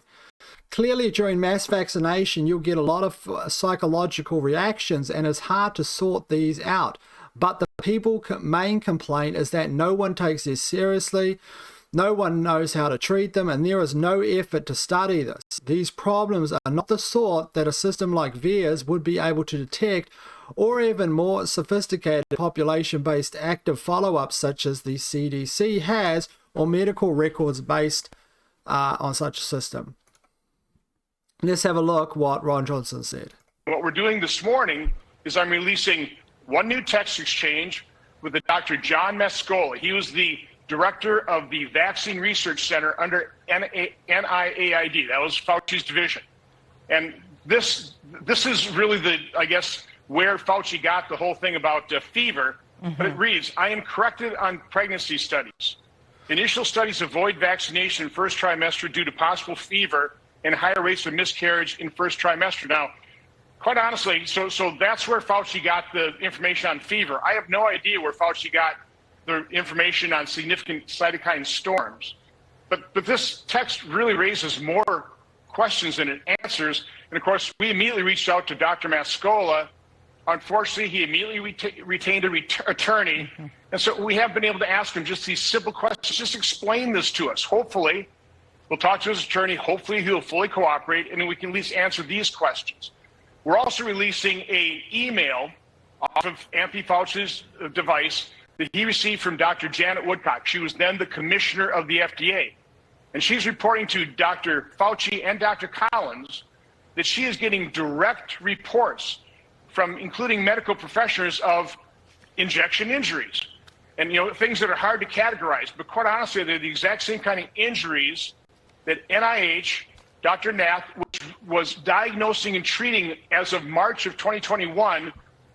Speaker 1: Clearly, during mass vaccination, you'll get a lot of psychological reactions, and it's hard to sort these out. But the people's main complaint is that no one takes this seriously, no one knows how to treat them, and there is no effort to study this. these problems are not the sort that a system like VIIRS would be able to detect, or even more sophisticated population-based active follow-ups such as the CDC has, or medical records based on such a system. Let's have a look what Ron Johnson said.
Speaker 6: What we're doing this morning is I'm releasing one new text exchange with Dr. John Mascola. He was the director of the Vaccine Research Center under NIAID. That was Fauci's division. And this is really I guess, where Fauci got the whole thing about fever. But it reads, I am corrected on pregnancy studies. Initial studies avoid vaccination in first trimester due to possible fever and higher rates of miscarriage in first trimester. Now, quite honestly, so that's where Fauci got the information on fever. I have no idea where Fauci got the information on significant cytokine storms. But this text really raises more questions than it answers. And of course, we immediately reached out to Dr. Mascola. Unfortunately, he immediately retained an attorney. And so we have been able to ask him just these simple questions. Just explain this to us. Hopefully, we'll talk to his attorney. Hopefully, he'll fully cooperate, and then we can at least answer these questions. We're also releasing an email off of Anthony Fauci's device that he received from Dr. Janet Woodcock. She was then the commissioner of the FDA. And she's reporting to Dr. Fauci and Dr. Collins that she is getting direct reports from including medical professionals of injection injuries and, things that are hard to categorize. But quite honestly, they're the exact same kind of injuries that NIH, Dr. Nath, which was diagnosing and treating as of March of 2021,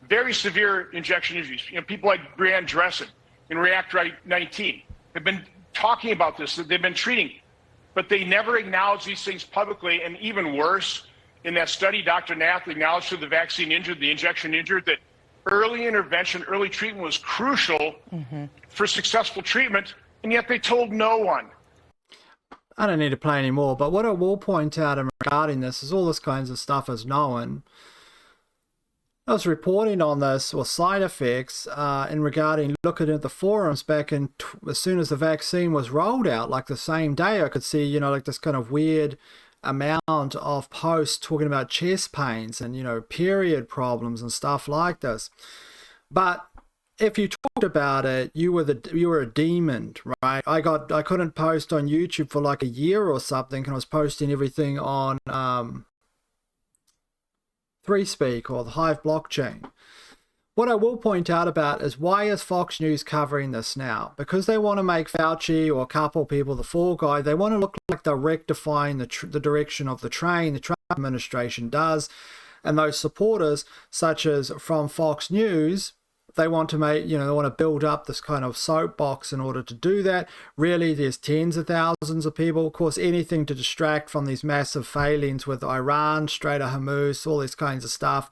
Speaker 6: very severe injection injuries. People like Brianne Dressen in Reactor 19 have been talking about this, that they've been treating, but they never acknowledge these things publicly. And even worse, in that study, Dr. Nath acknowledged to the vaccine injured, the injection injured, that early intervention, early treatment was crucial for successful treatment, and yet they told no one.
Speaker 1: I don't need to play anymore, but what I will point out regarding this is all this kinds of stuff is known. I was reporting on this, or side effects, in regarding looking at the forums back in as soon as the vaccine was rolled out, like the same day, I could see, like this kind of weird amount of posts talking about chest pains and, period problems and stuff like this. But if you talked about it, you were a demon, right? I couldn't post on YouTube for like a year or something, and I was posting everything on ThreeSpeak or the Hive blockchain. What I will point out about is, why is Fox News covering this now? Because they want to make Fauci or a couple people the fall guy. They want to look like they're rectifying the direction of the train the Trump administration does. And those supporters, such as from Fox News, they want to make, they want to build up this kind of soapbox in order to do that. Really, there's tens of thousands of people. Of course, anything to distract from these massive failings with Iran, Strait of Hormuz, all these kinds of stuff.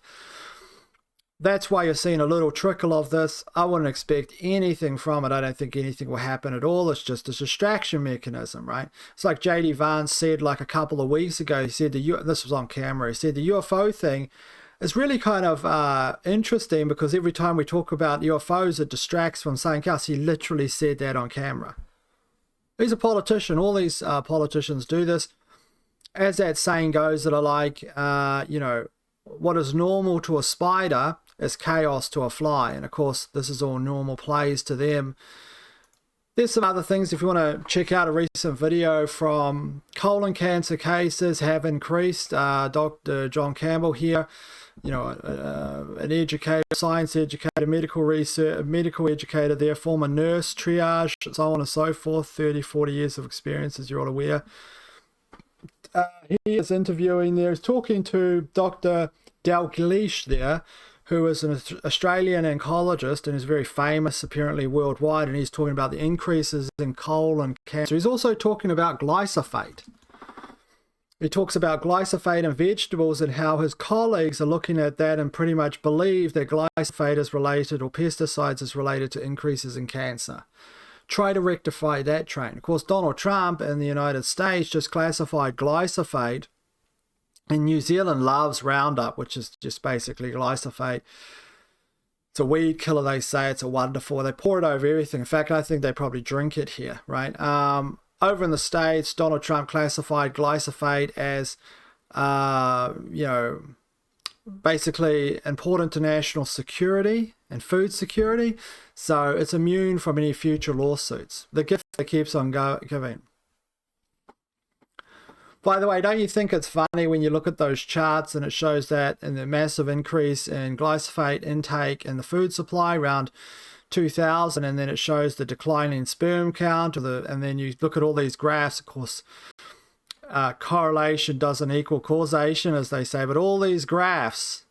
Speaker 1: That's why you're seeing a little trickle of this. I wouldn't expect anything from it. I don't think anything will happen at all. It's just a distraction mechanism, right? It's like J.D. Vance said like a couple of weeks ago. He said, this was on camera, he said the UFO thing is really kind of interesting because every time we talk about UFOs, it distracts from something else. He literally said that on camera. He's a politician. All these politicians do this. As that saying goes, that are like, what is normal to a spider is chaos to a fly. And of course, this is all normal plays to them. There's some other things. If you want to check out a recent video from colon cancer cases have increased. Dr. John Campbell here, an educator, science educator, medical educator there, former nurse, triage, so on and so forth, 30, 40 years of experience, as you're all aware. He is interviewing there, he's talking to Dr. Dalglish there, who is an Australian oncologist and is very famous apparently worldwide, and he's talking about the increases in colon cancer. He's also talking about glyphosate. He talks about glyphosate in vegetables and how his colleagues are looking at that and pretty much believe that glyphosate is related, or pesticides is related to increases in cancer. Try to rectify that train. Of course, Donald Trump in the United States just classified glyphosate. And New Zealand loves Roundup, which is just basically glyphosate. It's a weed killer, they say. It's a wonderful. They pour it over everything. In fact, I think they probably drink it here, right? over in the States, Donald Trump classified glyphosate as, basically important to national security and food security. So it's immune from any future lawsuits. The gift that keeps on giving. By the way, don't you think it's funny when you look at those charts and it shows that in the massive increase in glyphosate intake in the food supply around 2000, and then it shows the declining sperm count, and then you look at all these graphs. Of course, correlation doesn't equal causation, as they say, but all these graphs,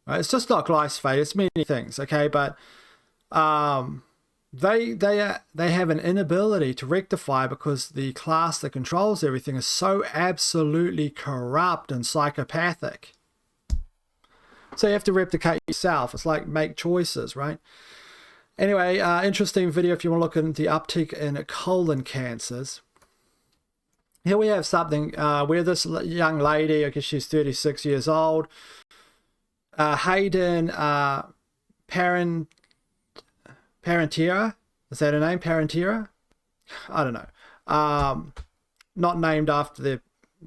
Speaker 1: right, it's just not glyphosate, it's many things, okay, but they have an inability to rectify because the class that controls everything is so absolutely corrupt and psychopathic. So you have to replicate yourself. It's like make choices, right? Anyway, interesting video if you want to look at the uptick in colon cancers. Here we have something where this young lady, I guess she's 36 years old, Hayden Parentiera, is that her name? Parentiera? I don't know. Not named after the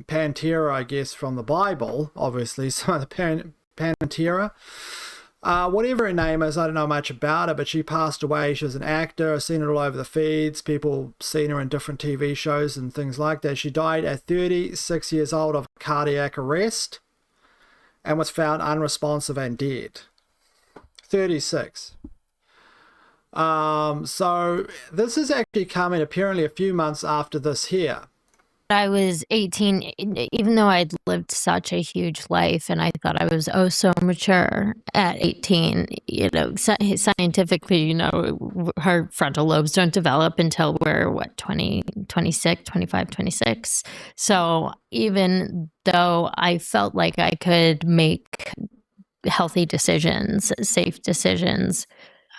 Speaker 1: Pantera, I guess, from the Bible, obviously. So the Pantera. Whatever her name is, I don't know much about her, but she passed away. She was an actor. I've seen it all over the feeds. People seen her in different TV shows and things like that. She died at 36 years old of cardiac arrest and was found unresponsive and dead. 36. So this is actually coming apparently a few months after this here.
Speaker 7: I was 18, even though I'd lived such a huge life and I thought I was oh so mature at 18, you know, scientifically, you know, her frontal lobes don't develop until we're, 26, 25, 26. So even though I felt like I could make healthy decisions, safe decisions,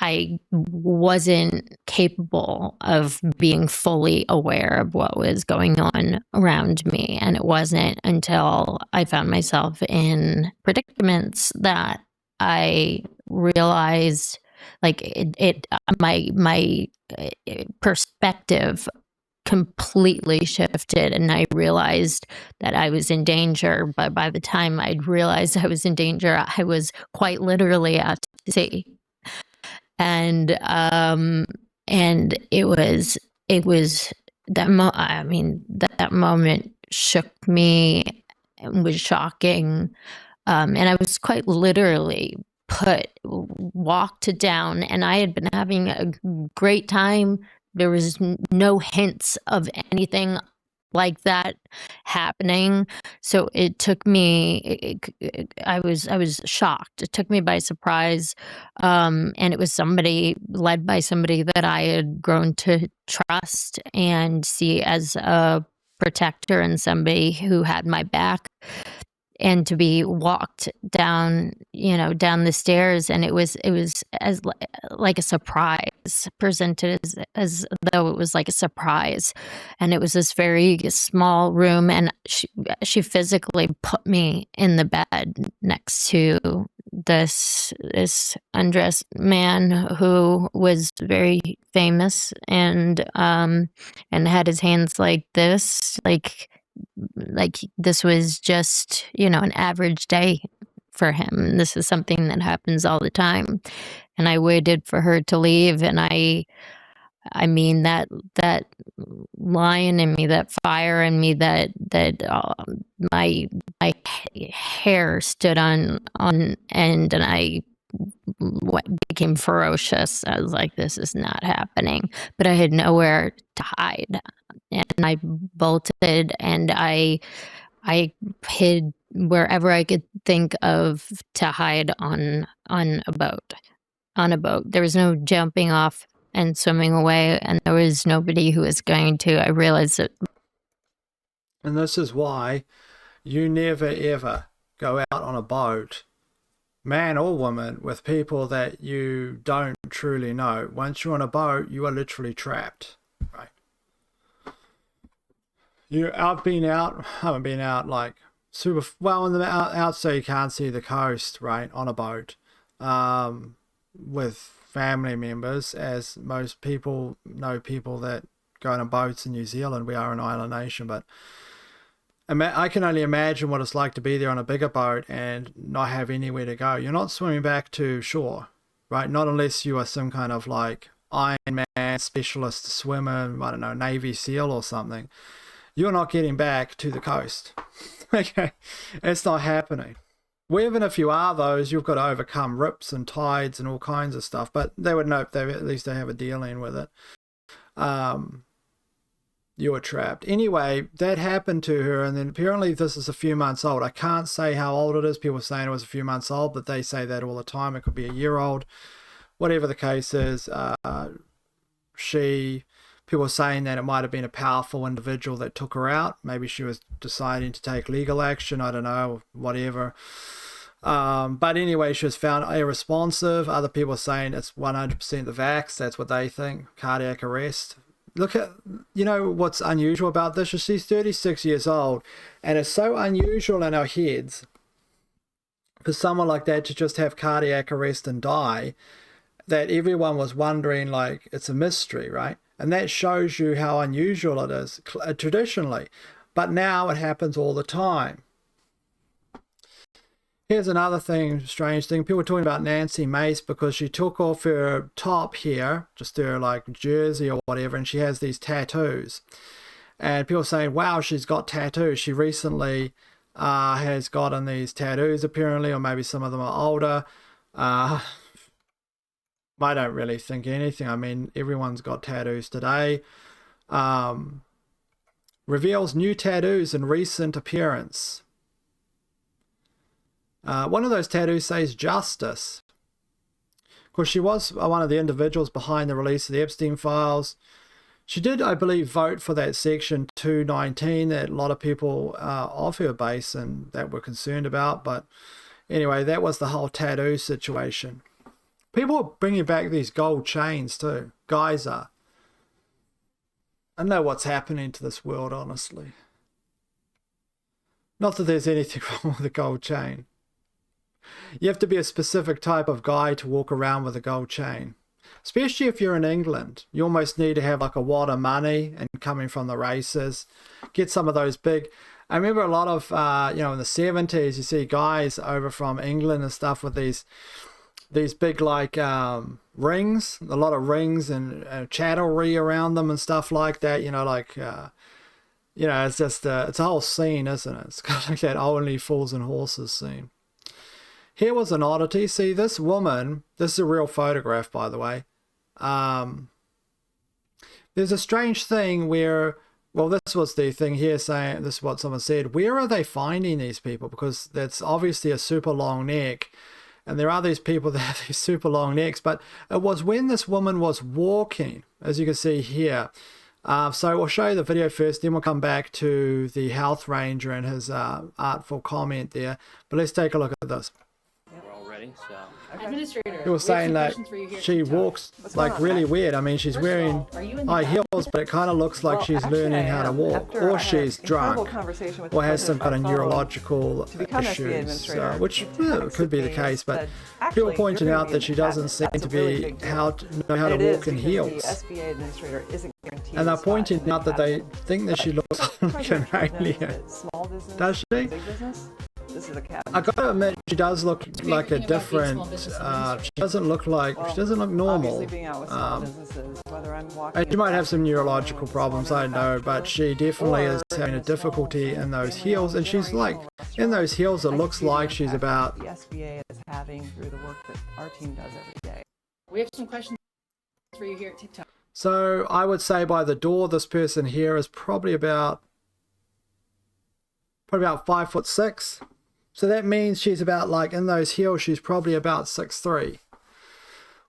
Speaker 7: I wasn't capable of being fully aware of what was going on around me. And it wasn't until I found myself in predicaments that I realized, like, my perspective completely shifted, and I realized that I was in danger. But by the time I'd realized I was in danger, I was quite literally at sea. And it was that moment shook me and was shocking. And I was quite literally walked down, and I had been having a great time. There was no hints of anything like that happening. So it took me, I was shocked. It took me by surprise. And it was led by somebody that I had grown to trust and see as a protector and somebody who had my back. And to be walked down, down the stairs, and it was as like a surprise, presented as though it was like a surprise, and it was this very small room, and she physically put me in the bed next to this undressed man who was very famous and had his hands like this, like this was just, an average day for him. This is something that happens all the time. And I waited for her to leave. And I mean, that lion in me, that fire in me, that my hair stood on end, and I became ferocious. I was like, this is not happening. But I had nowhere to hide. And I bolted, and I hid wherever I could think of to hide on a boat. On a boat. There was no jumping off and swimming away, and there was nobody who was going to. I realized that.
Speaker 1: And this is why you never ever go out on a boat, man or woman, with people that you don't truly know. Once you're on a boat, you are literally trapped, right? I haven't been out like super well out so you can't see the coast, right, on a boat with family members, as most people know people that going on boats in New Zealand. We are an island nation, but I can only imagine what it's like to be there on a bigger boat and not have anywhere to go. You're not swimming back to shore, right? Not unless you are some kind of like Iron Man specialist swimmer, I don't know, Navy SEAL or something. You're not getting back to the coast. Okay, it's not happening. Well, even if you are those, you've got to overcome rips and tides and all kinds of stuff. But they would know if at least they have a dealing with it. You were trapped. Anyway, that happened to her, and then apparently this is a few months old. I can't say how old it is. People are saying it was a few months old, but they say that all the time. It could be a year old. Whatever the case is, people are saying that it might have been a powerful individual that took her out. Maybe she was deciding to take legal action. I don't know, whatever. But anyway, she was found irresponsive. Other people are saying it's 100% the vax. That's what they think. Cardiac arrest. Look at, what's unusual about this is she's 36 years old, and it's so unusual in our heads for someone like that to just have cardiac arrest and die that everyone was wondering, like, it's a mystery, right? And that shows you how unusual it is traditionally. But now it happens all the time. Here's another strange thing. People are talking about Nancy Mace because she took off her top here, just her like jersey or whatever, and she has these tattoos. And people are saying, wow, she's got tattoos. She recently has gotten these tattoos apparently, or maybe some of them are older. I don't really think anything. I mean, everyone's got tattoos today. Reveals new tattoos in recent appearance. One of those tattoos says justice. Of course, she was one of the individuals behind the release of the Epstein files. She did, I believe, vote for that Section 219 that a lot of people of her base and that were concerned about. But anyway, that was the whole tattoo situation. People are bringing back these gold chains too. Guys are. I don't know what's happening to this world, honestly. Not that there's anything wrong with a gold chain. You have to be a specific type of guy to walk around with a gold chain. Especially if you're in England. You almost need to have like a wad of money and coming from the races. Get some of those big... I remember a lot of, in the 70s, you see guys over from England and stuff with these big like rings. A lot of rings and chattelry around them and stuff like that. It's just, it's a whole scene, isn't it? It's kind of like that Only Fools and Horses scene. Here was an oddity. See, this woman, this is a real photograph, by the way. There's a strange thing where, well, this was the thing here saying, this is what someone said. Where are they finding these people? Because that's obviously a super long neck. And there are these people that have these super long necks. But it was when this woman was walking, as you can see here. So we'll show you the video first, then we'll come back to the health ranger and his artful comment there. But let's take a look at this.
Speaker 5: We're all ready, so...
Speaker 2: Administrator,
Speaker 1: He was saying that she walks like really weird. I mean, she's wearing high heels, but it kind of looks like she's learning how to walk, or she's drunk, or has some kind of neurological issues, which could be the case. But people pointing out that she doesn't seem to be know how to walk in heels, and they're pointing out that they think that she looks like an alien. Does she? I gotta admit, she does look like a different. She doesn't look normal. And she might have some neurological problems, I don't know, but she definitely is having a difficulty in those heels, and she's like in those heels. It looks like she's about.
Speaker 8: The SBA is having through the work that our team does every day.
Speaker 2: We have some questions for you here at TikTok.
Speaker 1: So I would say by the door, this person here is probably about 5'6". So that means she's about, like, in those heels, she's probably about 6'3".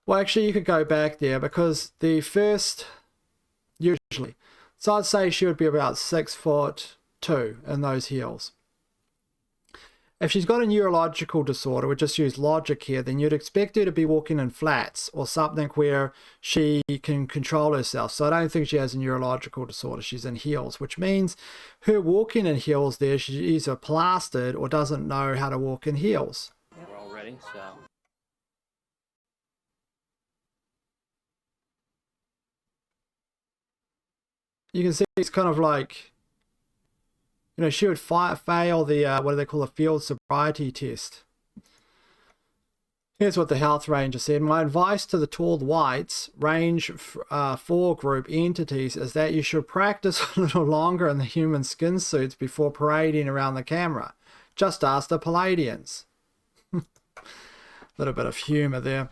Speaker 1: Well, actually, you could go back there because the first, usually. So I'd say she would be about 6'2" in those heels. If she's got a neurological disorder, we just use logic here, then you'd expect her to be walking in flats or something where she can control herself. So I don't think she has a neurological disorder. She's in heels, which means her walking in heels there, she's either plastered or doesn't know how to walk in heels.
Speaker 5: We're all ready, so...
Speaker 1: You can see it's kind of like, you know, she would fail the, what do they call, a field sobriety test. Here's what the health ranger said. My advice to the tall whites, range 4 group entities, is that you should practice a little longer in the human skin suits before parading around the camera. Just ask the Palladians. A little bit of humor there.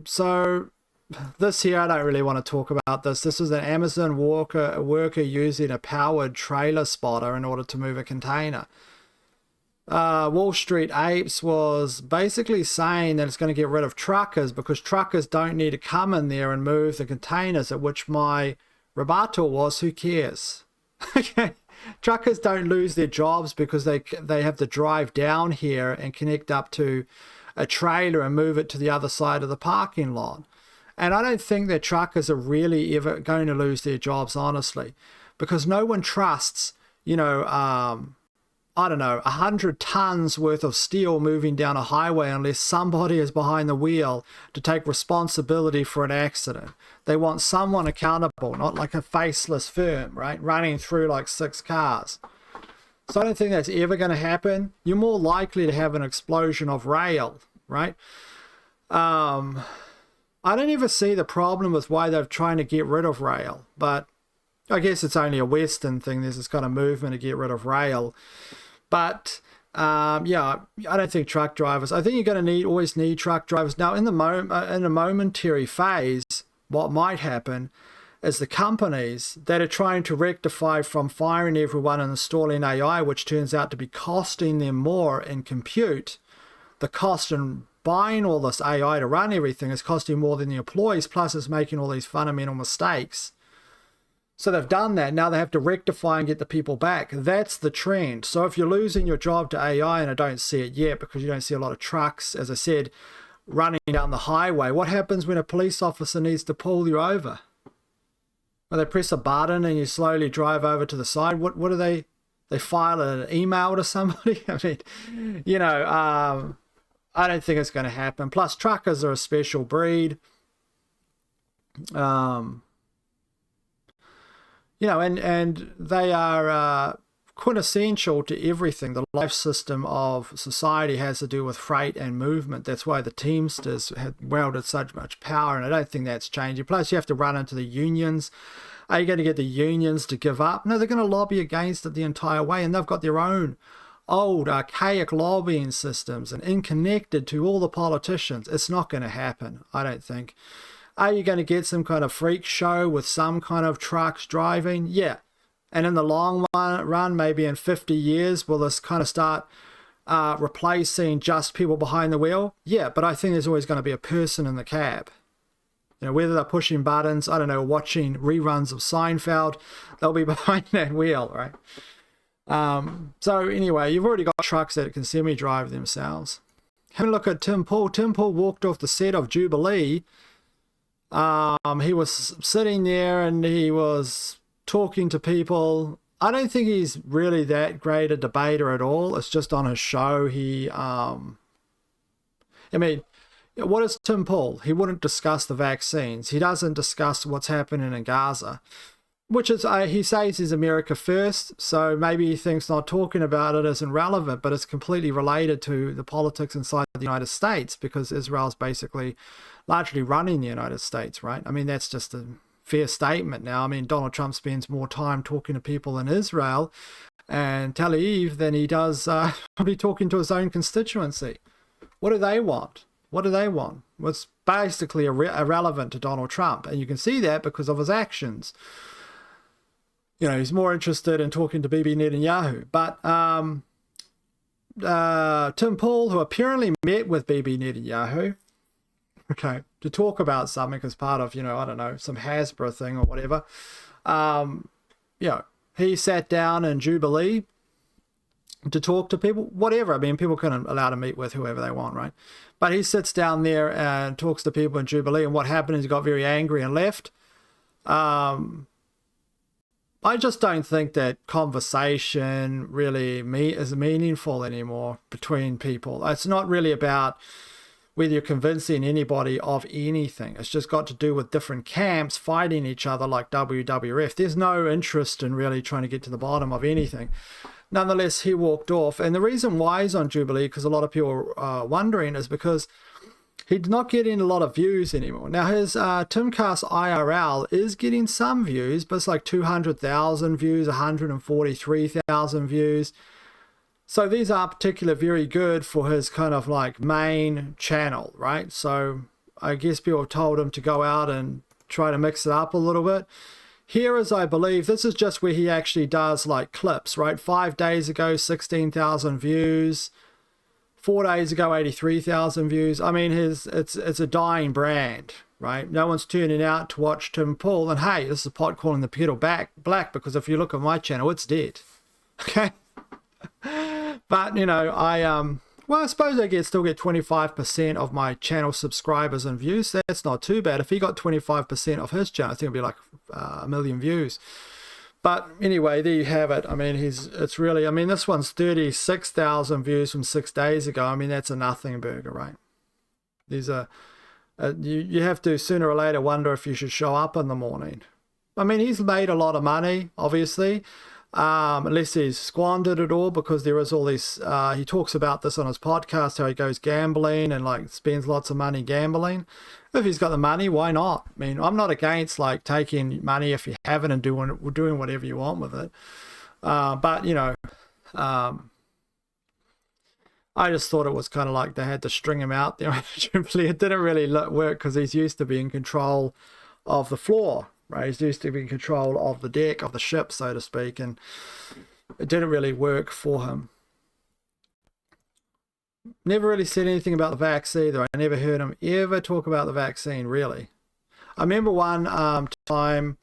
Speaker 1: So this here, I don't really want to talk about this. This was an Amazon worker using a powered trailer spotter in order to move a container. Wall Street Apes was basically saying that it's going to get rid of truckers because truckers don't need to come in there and move the containers, at which my rebuttal was, who cares? Okay, truckers don't lose their jobs because they have to drive down here and connect up to a trailer and move it to the other side of the parking lot. And I don't think that truckers are really ever going to lose their jobs, honestly, because no one trusts, you know, I don't know, 100 tons worth of steel moving down a highway unless somebody is behind the wheel to take responsibility for an accident. They want someone accountable, not like a faceless firm, right? Running through like 6 cars. So I don't think that's ever going to happen. You're more likely to have an explosion of rail, right? I don't ever see the problem with why they're trying to get rid of rail, but I guess it's only a Western thing. There's this kind of movement to get rid of rail. But yeah, I don't think truck drivers. I think you're going to always need truck drivers. Now, in a momentary phase, what might happen is the companies that are trying to rectify from firing everyone and installing AI, which turns out to be costing them more in compute. The cost in buying all this AI to run everything is costing more than the employees. Plus, it's making all these fundamental mistakes. So they've done that. Now they have to rectify and get the people back. That's the trend. So if you're losing your job to AI, and I don't see it yet because you don't see a lot of trucks, as I said, running down the highway, what happens when a police officer needs to pull you over? Well, they press a button and you slowly drive over to the side. What do they file an email to somebody? I mean, you know, I don't think it's going to happen. Plus, truckers are a special breed. You know, and they are quintessential to everything. The life system of society has to do with freight and movement. That's why the Teamsters had wielded such much power, and I don't think that's changing. Plus, you have to run into the unions. Are you going to get the unions to give up? No, they're going to lobby against it the entire way, and they've got their own old, archaic lobbying systems and connected to all the politicians. It's not going to happen, I don't think. Are you going to get some kind of freak show with some kind of trucks driving? Yeah. And in the long run, maybe in 50 years, will this kind of start replacing just people behind the wheel? Yeah, but I think there's always going to be a person in the cab. You know, whether they're pushing buttons, I don't know, watching reruns of Seinfeld, they'll be behind that wheel, right? So anyway, you've already got trucks that can semi-drive themselves. Have a look at Tim Pool. Tim Pool walked off the set of Jubilee. He was sitting there and he was talking to people. I don't think he's really that great a debater at all. It's just on his show. I mean, what is Tim Pool? He wouldn't discuss the vaccines. He doesn't discuss what's happening in Gaza, which is, he says is America first. So maybe he thinks not talking about it isn't relevant, but it's completely related to the politics inside the United States because Israel's basically largely running the United States, right? I mean, that's just a fair statement now. I mean, Donald Trump spends more time talking to people in Israel and Tel Aviv than he does probably talking to his own constituency. What do they want? What do they want? Well, it's basically irrelevant to Donald Trump. And you can see that because of his actions. You know, he's more interested in talking to Bibi Netanyahu. But Tim Pool, who apparently met with Bibi Netanyahu, okay, to talk about something as part of, you know, I don't know, some Hasbro thing or whatever. You know, he sat down in Jubilee to talk to people, whatever. I mean, people can allow to meet with whoever they want, right? But he sits down there and talks to people in Jubilee, and what happened is he got very angry and left. I just don't think that conversation really is meaningful anymore between people. It's not really about whether you're convincing anybody of anything. It's just got to do with different camps fighting each other like WWF. There's no interest in really trying to get to the bottom of anything. Nonetheless, he walked off. And the reason why he's on Jubilee, because a lot of people are wondering, is because he's not getting a lot of views anymore. Now, his Timcast IRL is getting some views, but it's like 200,000 views, 143,000 views. So these are particularly very good for his kind of like main channel, right? So I guess people have told him to go out and try to mix it up a little bit. Here is, I believe, this is just where he actually does like clips, right? 5 days ago, 16,000 views. 4 days ago, 83,000 views. I mean, it's a dying brand, right? No one's turning out to watch Tim Pool. And hey, this is pot calling the kettle black, because if you look at my channel, it's dead. Okay. But, you know, well, I suppose I still get 25% of my channel subscribers and views. That's not too bad. If he got 25% of his channel, I think it'd be like 1 million views. But anyway, there you have it. I mean, it's really, I mean, this one's 36,000 views from 6 days ago. I mean, that's a nothing burger, right? These are, you have to sooner or later wonder if you should show up in the morning. I mean, he's made a lot of money, obviously. Unless he's squandered it all, because there is all this, he talks about this on his podcast, how he goes gambling and like spends lots of money gambling. If he's got the money, why not? I mean, I'm not against like taking money if you have it and doing whatever you want with it. But, you know, I just thought it was kind of like they had to string him out there. It didn't really work because he's used to being in control of the floor. Right, he's used to be in control of the deck of the ship, so to speak, and it didn't really work for him. Never really said anything about the vaccine either. I never heard him ever talk about the vaccine, really. I remember one time,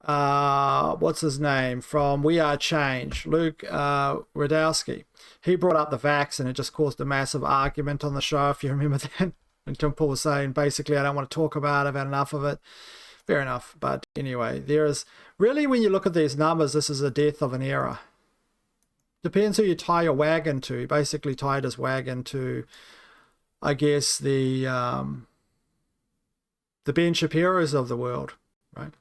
Speaker 1: what's his name, from We Are Change, Luke Radowski. He brought up the vax and it just caused a massive argument on the show, if you remember that. And Tim Pool was saying, basically, I don't want to talk about it, I've had enough of it. Fair enough. But anyway, there is really, when you look at these numbers, this is a death of an era. Depends who you tie your wagon to. He basically tied his wagon to, I guess, the Ben Shapiro's of the world, right?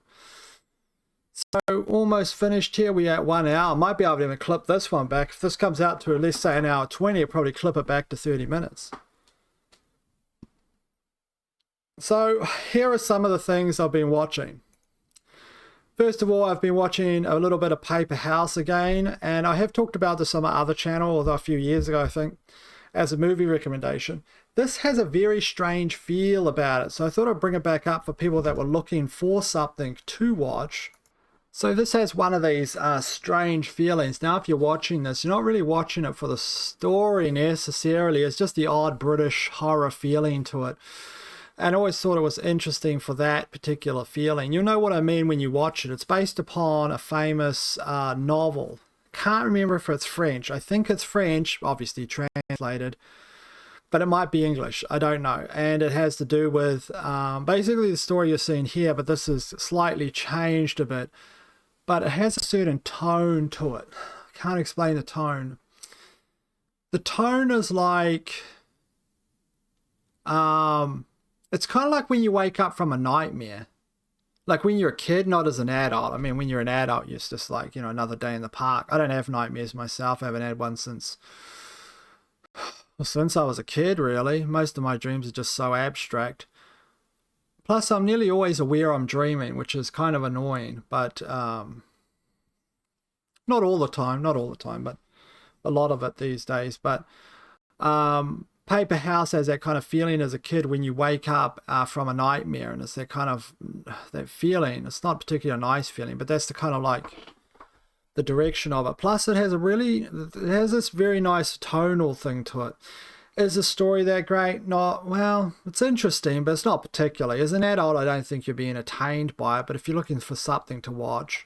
Speaker 1: So almost finished here. We're at 1 hour. Might be able to even clip this one back. If this comes out to, let's say, 1 hour 20, I'll probably clip it back to 30 minutes. So here are some of the things I've been watching. First of all, I've been watching a little bit of Paper House again, and I have talked about this on my other channel, although a few years ago, I think, as a movie recommendation. This has a very strange feel about it, so I thought I'd bring it back up for people that were looking for something to watch. So this has one of these strange feelings. Now, if you're watching this, you're not really watching it for the story necessarily. It's just the odd British horror feeling to it. And I always thought it was interesting for that particular feeling. You'll know what I mean when you watch it. It's based upon a famous novel. Can't remember if it's French. I think it's French, obviously translated, but it might be English. I don't know. And it has to do with basically the story you're seeing here, but this is slightly changed a bit. But it has a certain tone to it. I can't explain the tone. The tone is like... it's kind of like when you wake up from a nightmare. Like when you're a kid, not as an adult. I mean, when you're an adult, it's just like, you know, another day in the park. I don't have nightmares myself. I haven't had one since I was a kid, really. Most of my dreams are just so abstract. Plus, I'm nearly always aware I'm dreaming, which is kind of annoying. But not all the time, but a lot of it these days. But Paper House has that kind of feeling as a kid when you wake up from a nightmare, and it's that kind of that feeling. It's not particularly a nice feeling, but that's the kind of like the direction of it. Plus, it has this very nice tonal thing to it. Is the story that great? Not, well, it's interesting, but it's not particularly. As an adult, I don't think you'll be entertained by it, but if you're looking for something to watch.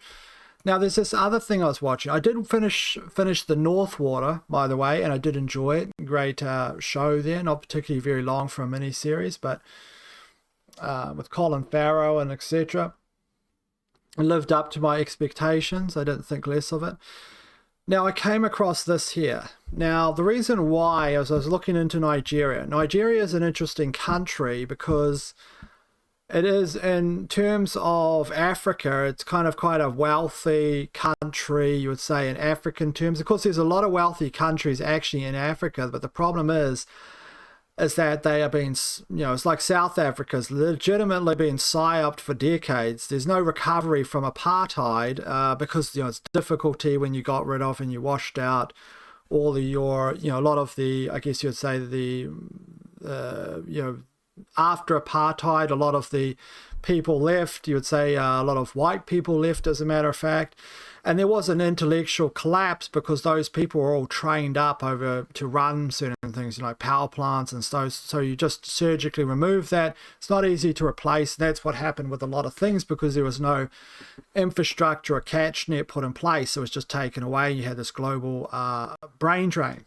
Speaker 1: Now, there's this other thing I was watching. I did finish The Northwater, by the way, and I did enjoy it. Great show there, not particularly very long for a mini-series, but with Colin Farrell and etc. It lived up to my expectations. I didn't think less of it. Now, I came across this here. Now, the reason why, as I was looking into Nigeria, Nigeria is an interesting country because it is, in terms of Africa, it's kind of quite a wealthy country, you would say, in African terms. Of course, there's a lot of wealthy countries actually in Africa, but the problem is that they are being, it's like South Africa's legitimately been psyoped for decades. There's no recovery from apartheid because, it's difficulty when you got rid of and you washed out all of your, a lot of the, I guess you'd say the, after apartheid, a lot of the people left. You would say a lot of white people left, as a matter of fact. And there was an intellectual collapse because those people were all trained up over to run certain things, power plants and stuff. So you just surgically remove that. It's not easy to replace. That's what happened with a lot of things because there was no infrastructure or catch net put in place. It was just taken away. You had this global brain drain.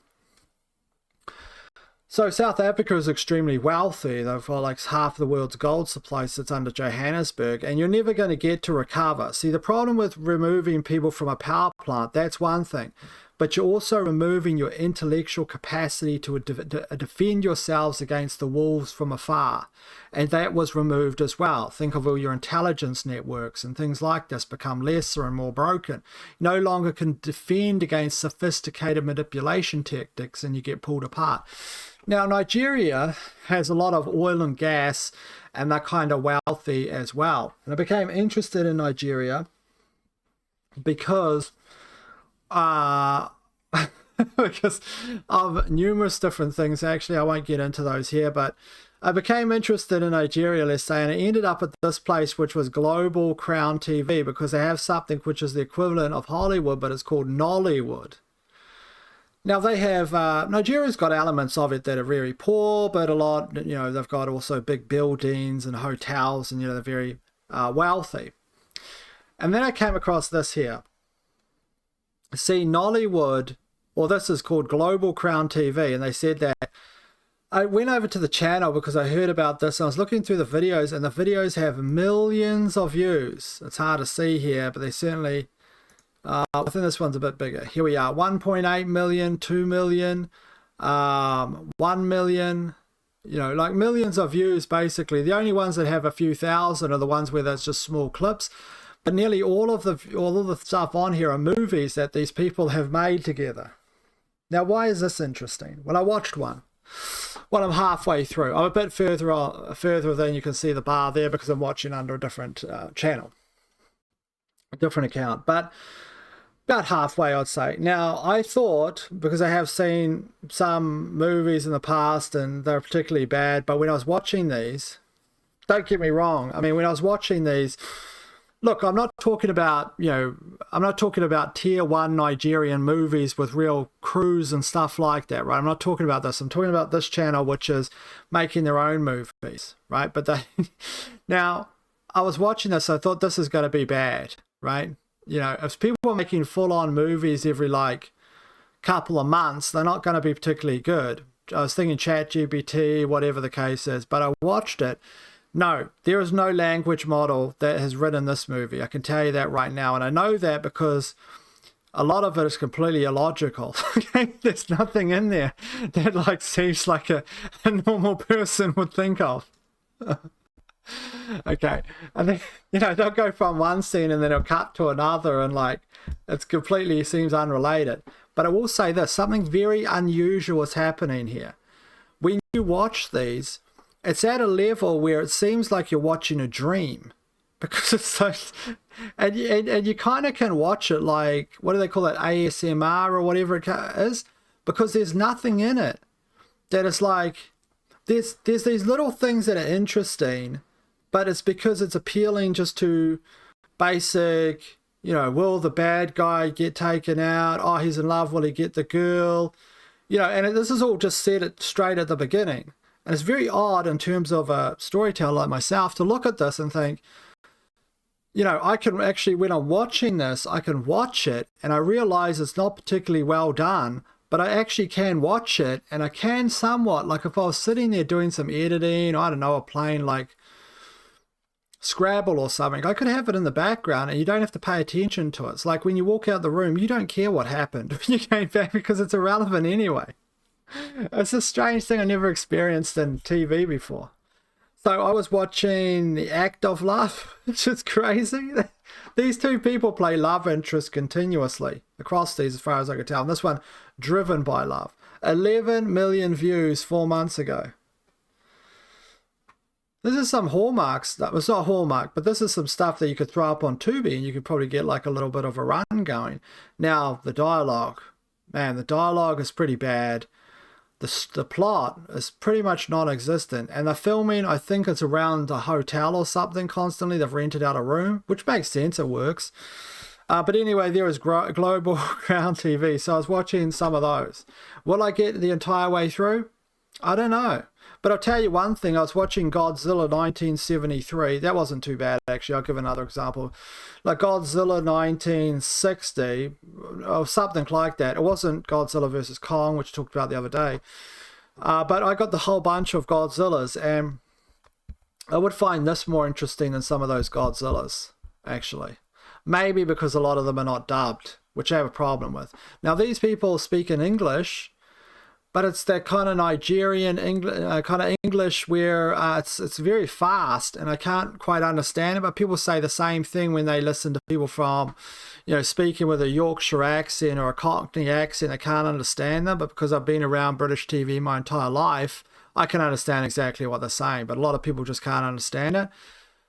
Speaker 1: So South Africa is extremely wealthy. They've got like half the world's gold supply sits under Johannesburg, and you're never going to get to recover. See, the problem with removing people from a power plant, that's one thing. But you're also removing your intellectual capacity to defend yourselves against the wolves from afar. And that was removed as well. Think of all your intelligence networks and things like this become lesser and more broken. No longer can defend against sophisticated manipulation tactics and you get pulled apart. Now, Nigeria has a lot of oil and gas, and they're kind of wealthy as well. And I became interested in Nigeria because because of numerous different things. Actually, I won't get into those here, but I became interested in Nigeria, let's say, and I ended up at this place, which was Global Crown TV, because they have something which is the equivalent of Hollywood, but it's called Nollywood. Now they have, Nigeria's got elements of it that are very poor, but a lot, they've got also big buildings and hotels and, they're very wealthy. And then I came across this here. See, Nollywood, or this is called Global Crown TV, and they said that. I went over to the channel because I heard about this, and I was looking through the videos, and the videos have millions of views. It's hard to see here, but they certainly... I think this one's a bit bigger. Here we are, 1.8 million, 2 million, 1 million, like millions of views basically. The only ones that have a few thousand are the ones where there's just small clips. But nearly all of the stuff on here are movies that these people have made together. Now, why is this interesting? Well, I watched one. Well, I'm halfway through. I'm a bit further than you can see the bar there because I'm watching under a different channel, a different account. But about halfway, I'd say. Now, I thought, because I have seen some movies in the past and they're particularly bad, but when I was watching these, don't get me wrong, I mean, when I was watching these, look, I'm not talking about, I'm not talking about tier 1 Nigerian movies with real crews and stuff like that, right? I'm not talking about this. I'm talking about this channel, which is making their own movies, right? But now, I was watching this, I thought this is going to be bad, right? If people are making full-on movies every couple of months, they're not going to be particularly good. I was thinking ChatGPT, whatever the case is, but I watched it. No, there is no language model that has written this movie. I can tell you that right now, and I know that because a lot of it is completely illogical. There's nothing in there that seems like a normal person would think of. Okay, and then they'll go from one scene and then they'll cut to another, and it's completely seems unrelated. But I will say this: something very unusual is happening here. When you watch these, it's at a level where it seems like you're watching a dream, because it's so, and you kind of can watch it what do they call it, ASMR or whatever it is, because there's nothing in it that is there's these little things that are interesting. But it's because it's appealing just to basic, will the bad guy get taken out? Oh, he's in love, will he get the girl? And this is all just said it straight at the beginning. And it's very odd in terms of a storyteller like myself to look at this and think, I can actually, when I'm watching this, I can watch it and I realize it's not particularly well done, but I actually can watch it and I can somewhat, if I was sitting there doing some editing, I don't know, or playing Scrabble or something. I could have it in the background and you don't have to pay attention to it. It's like when you walk out the room, you don't care what happened when you came back because it's irrelevant anyway. It's a strange thing I never experienced in TV before. So I was watching The Act of Love, which is crazy. These two people play love interest continuously across these, as far as I could tell. And this one, Driven by Love. 11 million views 4 months ago. This is some Hallmark stuff. It's not Hallmark, but this is some stuff that you could throw up on Tubi and you could probably get like a little bit of a run going. Now, the dialogue. Man, the dialogue is pretty bad. The plot is pretty much non-existent. And the filming, I think it's around a hotel or something constantly. They've rented out a room, which makes sense. It works. But anyway, there is Global Ground TV. So I was watching some of those. Will I get the entire way through? I don't know. But I'll tell you one thing, I was watching Godzilla 1973. That wasn't too bad, actually. I'll give another example. Like Godzilla 1960, or something like that. It wasn't Godzilla versus Kong, which I talked about the other day. But I got the whole bunch of Godzillas, and I would find this more interesting than some of those Godzillas, actually. Maybe because a lot of them are not dubbed, which I have a problem with. Now, these people speak in English, but it's that kind of Nigerian kind of English where it's very fast and I can't quite understand it. But people say the same thing when they listen to people from, speaking with a Yorkshire accent or a Cockney accent. I can't understand them, but because I've been around British TV my entire life, I can understand exactly what they're saying. But a lot of people just can't understand it.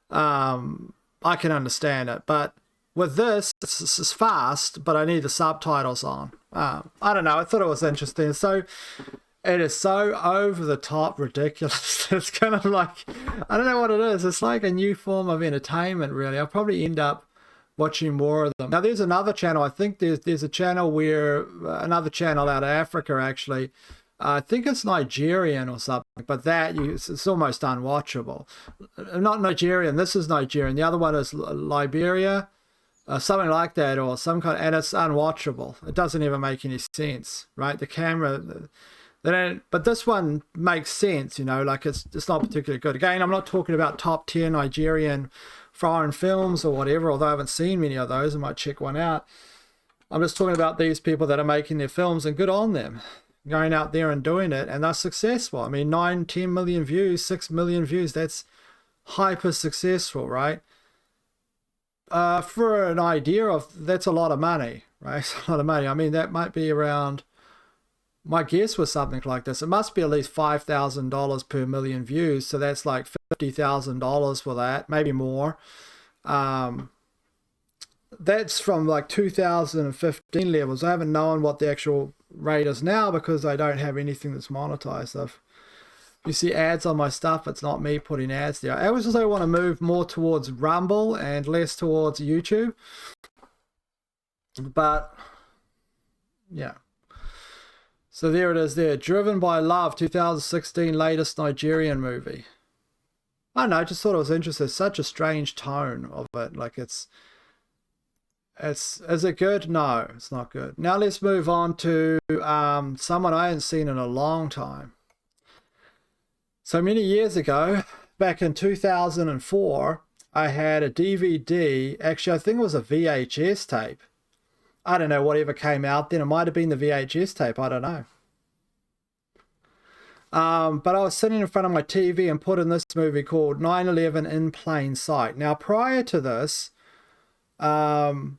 Speaker 1: I can understand it, but with this, it's fast, but I need the subtitles on. I don't know. I thought it was interesting. So it is so over the top ridiculous. It's kind of like, I don't know what it is. It's like a new form of entertainment, really. I'll probably end up watching more of them. Now, there's another channel. I think there's a channel where, another channel out of Africa, actually. I think it's Nigerian or something, but it's almost unwatchable. Not Nigerian. This is Nigerian. The other one is Liberia. Something like that, or some kind, and it's unwatchable. It doesn't even make any sense, right? The camera, they don't. But this one makes sense, like it's not particularly good. Again, I'm not talking about top tier Nigerian foreign films or whatever, although I haven't seen many of those. I might check one out. I'm just talking about these people that are making their films, and good on them, going out there and doing it, and they're successful. I mean, 9-10 million views, 6 million views, that's hyper successful, right? For an idea of, that's a lot of money, right? It's a lot of money. I mean, that might be around, my guess was something like this. It must be at least $5,000 per million views. So that's like $50,000 for that, maybe more. That's from like 2015 levels. I haven't known what the actual rate is now because I don't have anything that's monetized. You see ads on my stuff, it's not me putting ads there. I also want to move more towards Rumble and less towards YouTube. But, yeah. So there it is there. Driven by Love, 2016 latest Nigerian movie. I don't know, I just thought it was interesting. It's such a strange tone of it. Like is it good? No, it's not good. Now let's move on to someone I haven't seen in a long time. So many years ago, back in 2004, I had a DVD. Actually, I think it was a VHS tape. I don't know, whatever came out then. It might have been the VHS tape. I don't know. But I was sitting in front of my TV and put in this movie called 9/11 in Plain Sight. Now, prior to this, obviously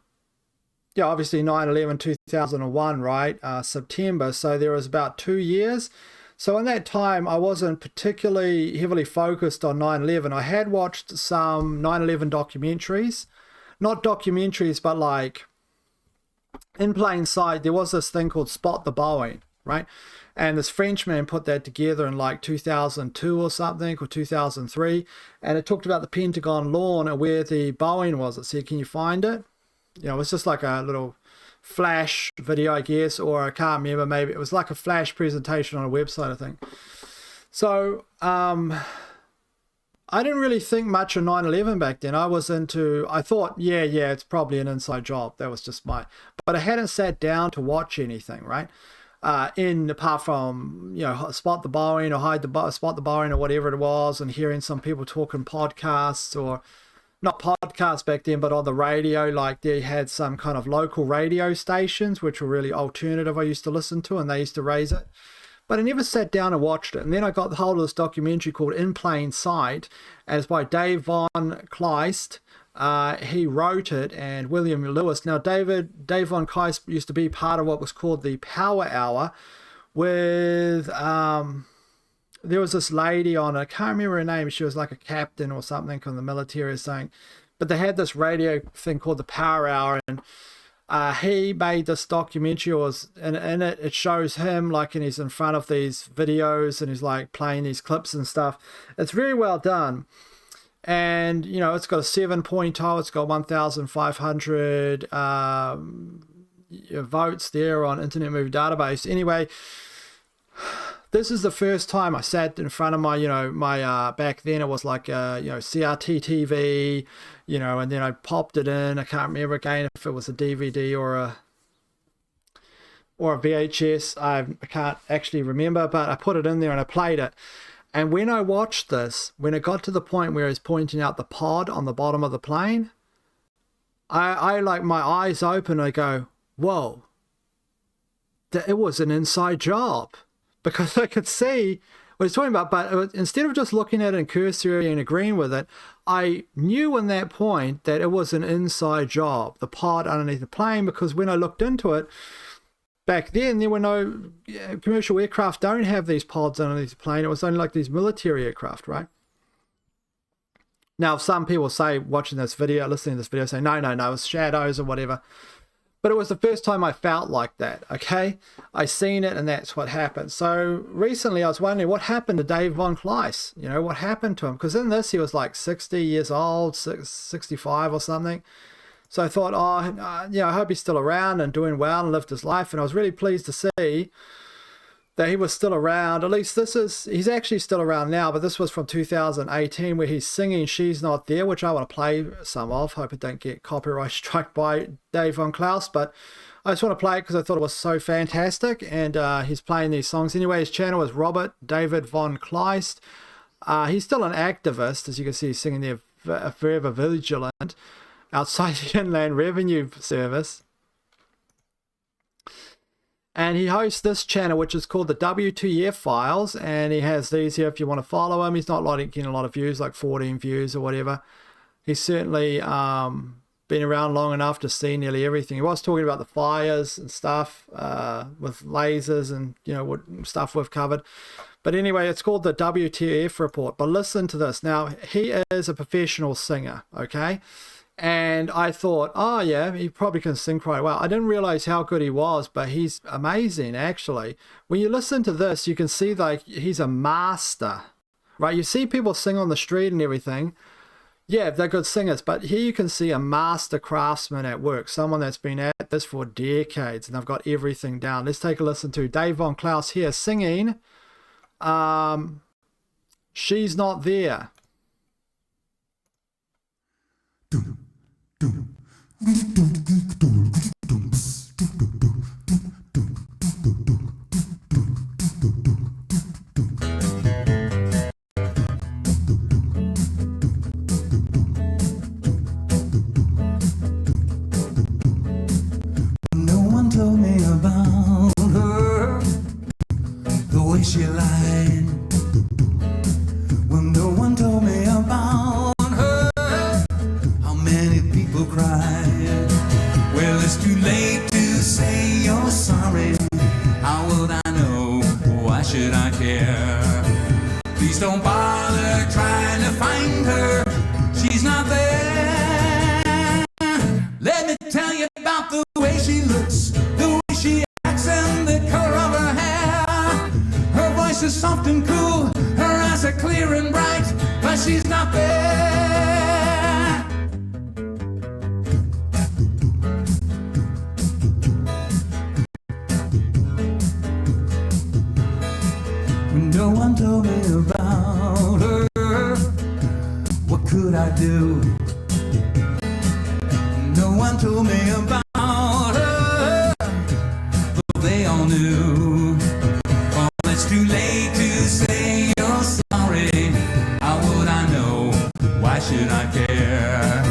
Speaker 1: 9/11 2001, right? September. So there was about 2 years. So in that time, I wasn't particularly heavily focused on 9/11. I had watched some 9/11 documentaries. Not documentaries, but like in plain sight, there was this thing called Spot the Boeing, right? And this Frenchman put that together in like 2002 or something, or 2003. And it talked about the Pentagon lawn and where the Boeing was. It said, can you find it? It's just like a little flash video, I guess, or I can't remember, maybe it was like a flash presentation on a website, I think. So I didn't really think much of 9/11 back then. I thought, yeah, it's probably an inside job. That was just but I hadn't sat down to watch anything, right? Apart from, Spot the Boeing or Spot the Boeing or whatever it was, and hearing some people talking podcasts or not podcasts back then, but on the radio, like they had some kind of local radio stations, which were really alternative I used to listen to, and they used to raise it. But I never sat down and watched it. And then I got hold of this documentary called In Plain Sight, and it's by Dave von Kleist. He wrote it, and William Lewis. Now, Dave von Kleist used to be part of what was called the Power Hour, with there was this lady on it. I can't remember her name. She was like a captain or something from the military or something. But they had this radio thing called the Power Hour, and he made this documentary, and in it, it shows him like, and he's in front of these videos, and he's like playing these clips and stuff. It's very well done. And, you know, it's got a 7.0. It's got 1,500 votes there on Internet Movie Database. Anyway, this is the first time I sat in front of my, back then it was like, CRT TV, and then I popped it in. I can't remember again if it was a DVD or a VHS. I can't actually remember, but I put it in there and I played it. And when I watched this, when it got to the point where he's pointing out the pod on the bottom of the plane, I like my eyes open. I go, whoa, it was an inside job. Because I could see what he's talking about, but instead of just looking at it in cursory and agreeing with it, I knew in that point that it was an inside job, the pod underneath the plane, because when I looked into it, back then there were no commercial aircraft don't have these pods underneath the plane. It was only like these military aircraft, right? Now, some people say, watching this video, listening to this video, say, no, it's shadows or whatever. But it was the first time I felt like that, okay? I seen it, and that's what happened. So recently I was wondering what happened to Dave von Kleist. What happened to him? Because in this, he was like 60 years old, 65 or something. So I thought, I hope he's still around and doing well and lived his life. And I was really pleased to see that he was still around. At least he's actually still around now, but this was from 2018 where he's singing She's Not There, which I want to play some of. Hope it don't get copyright struck by Dave von Kleist, but I just want to play it because I thought it was so fantastic. And he's playing these songs. Anyway, his channel is Robert David von Kleist. He's still an activist, as you can see, he's singing there, Forever Vigilant, outside the Inland Revenue Service. And he hosts this channel, which is called the WTF Files. And he has these here if you want to follow him. He's not getting a lot of views, like 14 views or whatever. He's certainly been around long enough to see nearly everything. He was talking about the fires and stuff with lasers and, what stuff we've covered. But anyway, it's called the WTF Report. But listen to this. Now, he is a professional singer, okay? And I thought, oh yeah, he probably can sing quite well. I didn't realize how good he was, but he's amazing, actually. When you listen to this, you can see like he's a master, right? You see people sing on the street and everything. Yeah, they're good singers, but here you can see a master craftsman at work, someone that's been at this for decades, and they've got everything down. Let's take a listen to Dave von Kleist here singing She's Not There.
Speaker 3: No one told me about her, the way she lied. Well, no one told me about cried. Well, it's too late to say you're sorry. How would I know? Why should I care? Please don't bother trying to find her. She's not there. Let me tell you about the way she looks, the way she acts, and the color of her hair. Her voice is soft and cool, her eyes are clear and bright, but she's not there. No one told me about her. What could I do? No one told me about her, but they all knew. Oh, it's too late to say you're sorry. How would I know? Why should I care?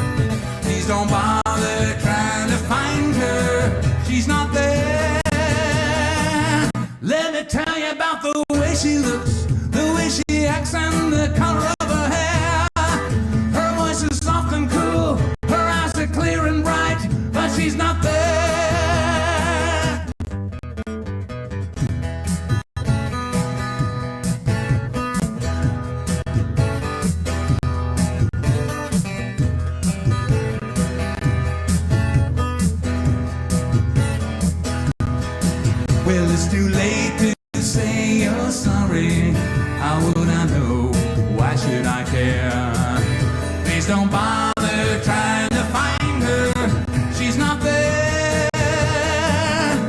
Speaker 3: why should I care? Please don't bother trying to find her. She's not there.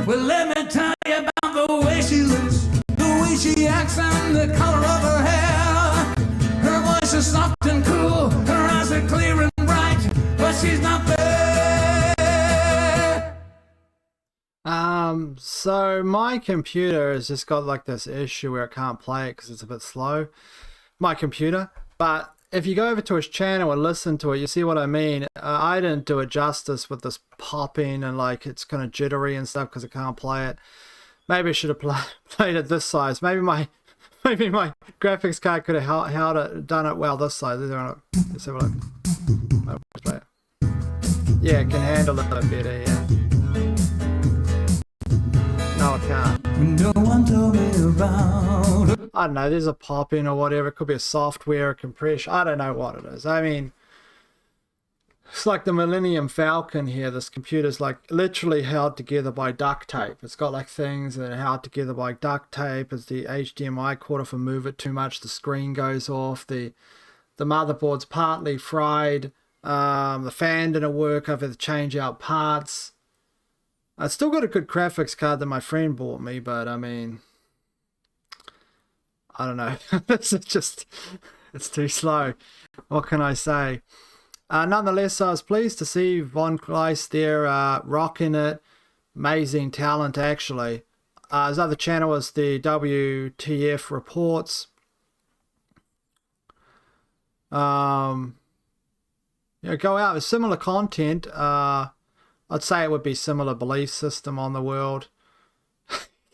Speaker 3: Well, let me tell you about the way she looks, the way she acts, and the color of her hair. Her voice is soft and cool, her eyes are clear and bright, but she's not there.
Speaker 1: So my computer has just got like this issue where it can't play it because it's a bit slow, my computer. But if you go over to his channel and listen to it, you see what I mean. I didn't do it justice with this popping and like it's kind of jittery and stuff because it can't play it. Maybe I should have played it this size. Maybe my graphics card could have held it, done it well this size. Let's have a look. Yeah, it can handle it a bit better, yeah. No, it can't.
Speaker 3: No one told me about.
Speaker 1: I don't know, there's a pop-in or whatever. It could be a software compression. I don't know what it is. I mean, it's like the Millennium Falcon here. This computer's like literally held together by duct tape. It's got like things that are held together by duct tape. It's the HDMI cord. If I move it too much, the screen goes off. The motherboard's partly fried. The fan didn't work. I've had to change out parts. I still got a good graphics card that my friend bought me, but I mean, I don't know. It's just, it's too slow. What can I say? Nonetheless, I was pleased to see Von Kleist there rocking it. Amazing talent, actually. His other channel is the WTF Reports. Go out with similar content. I'd say it would be similar belief system on the world.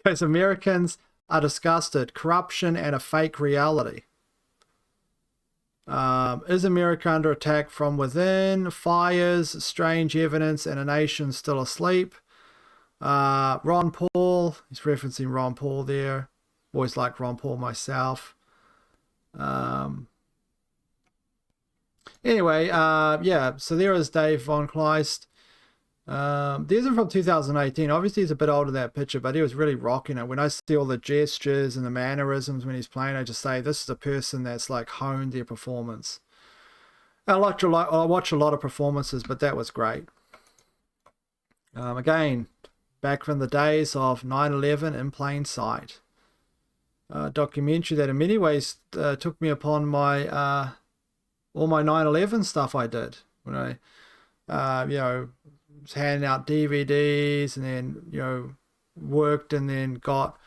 Speaker 1: Because Americans are disgusted. Corruption and a fake reality. Is America under attack from within? Fires, strange evidence, and a nation still asleep. Ron Paul. He's referencing Ron Paul there. Always liked Ron Paul myself. Anyway, yeah, so there is Dave Von Kleist. These are from 2018. Obviously, he's a bit older, that picture, but he was really rocking it. When I see all the gestures and the mannerisms when he's playing, I just say, this is a person that's like honed their performance. I watch a lot of performances, but that was great. Again, back from the days of 9/11 in plain sight. Documentary that in many ways took me upon my all my 9/11 stuff I did when I, was handing out DVDs and then, worked and then got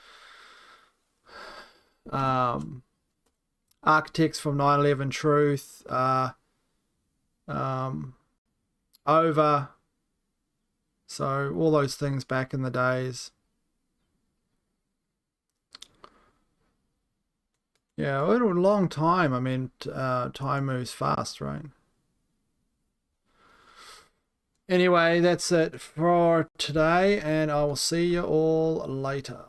Speaker 1: Architects from 9/11 Truth, Over. So all those things back in the days. Yeah, it was a long time. I mean, time moves fast, right? Anyway, that's it for today, and I will see you all later.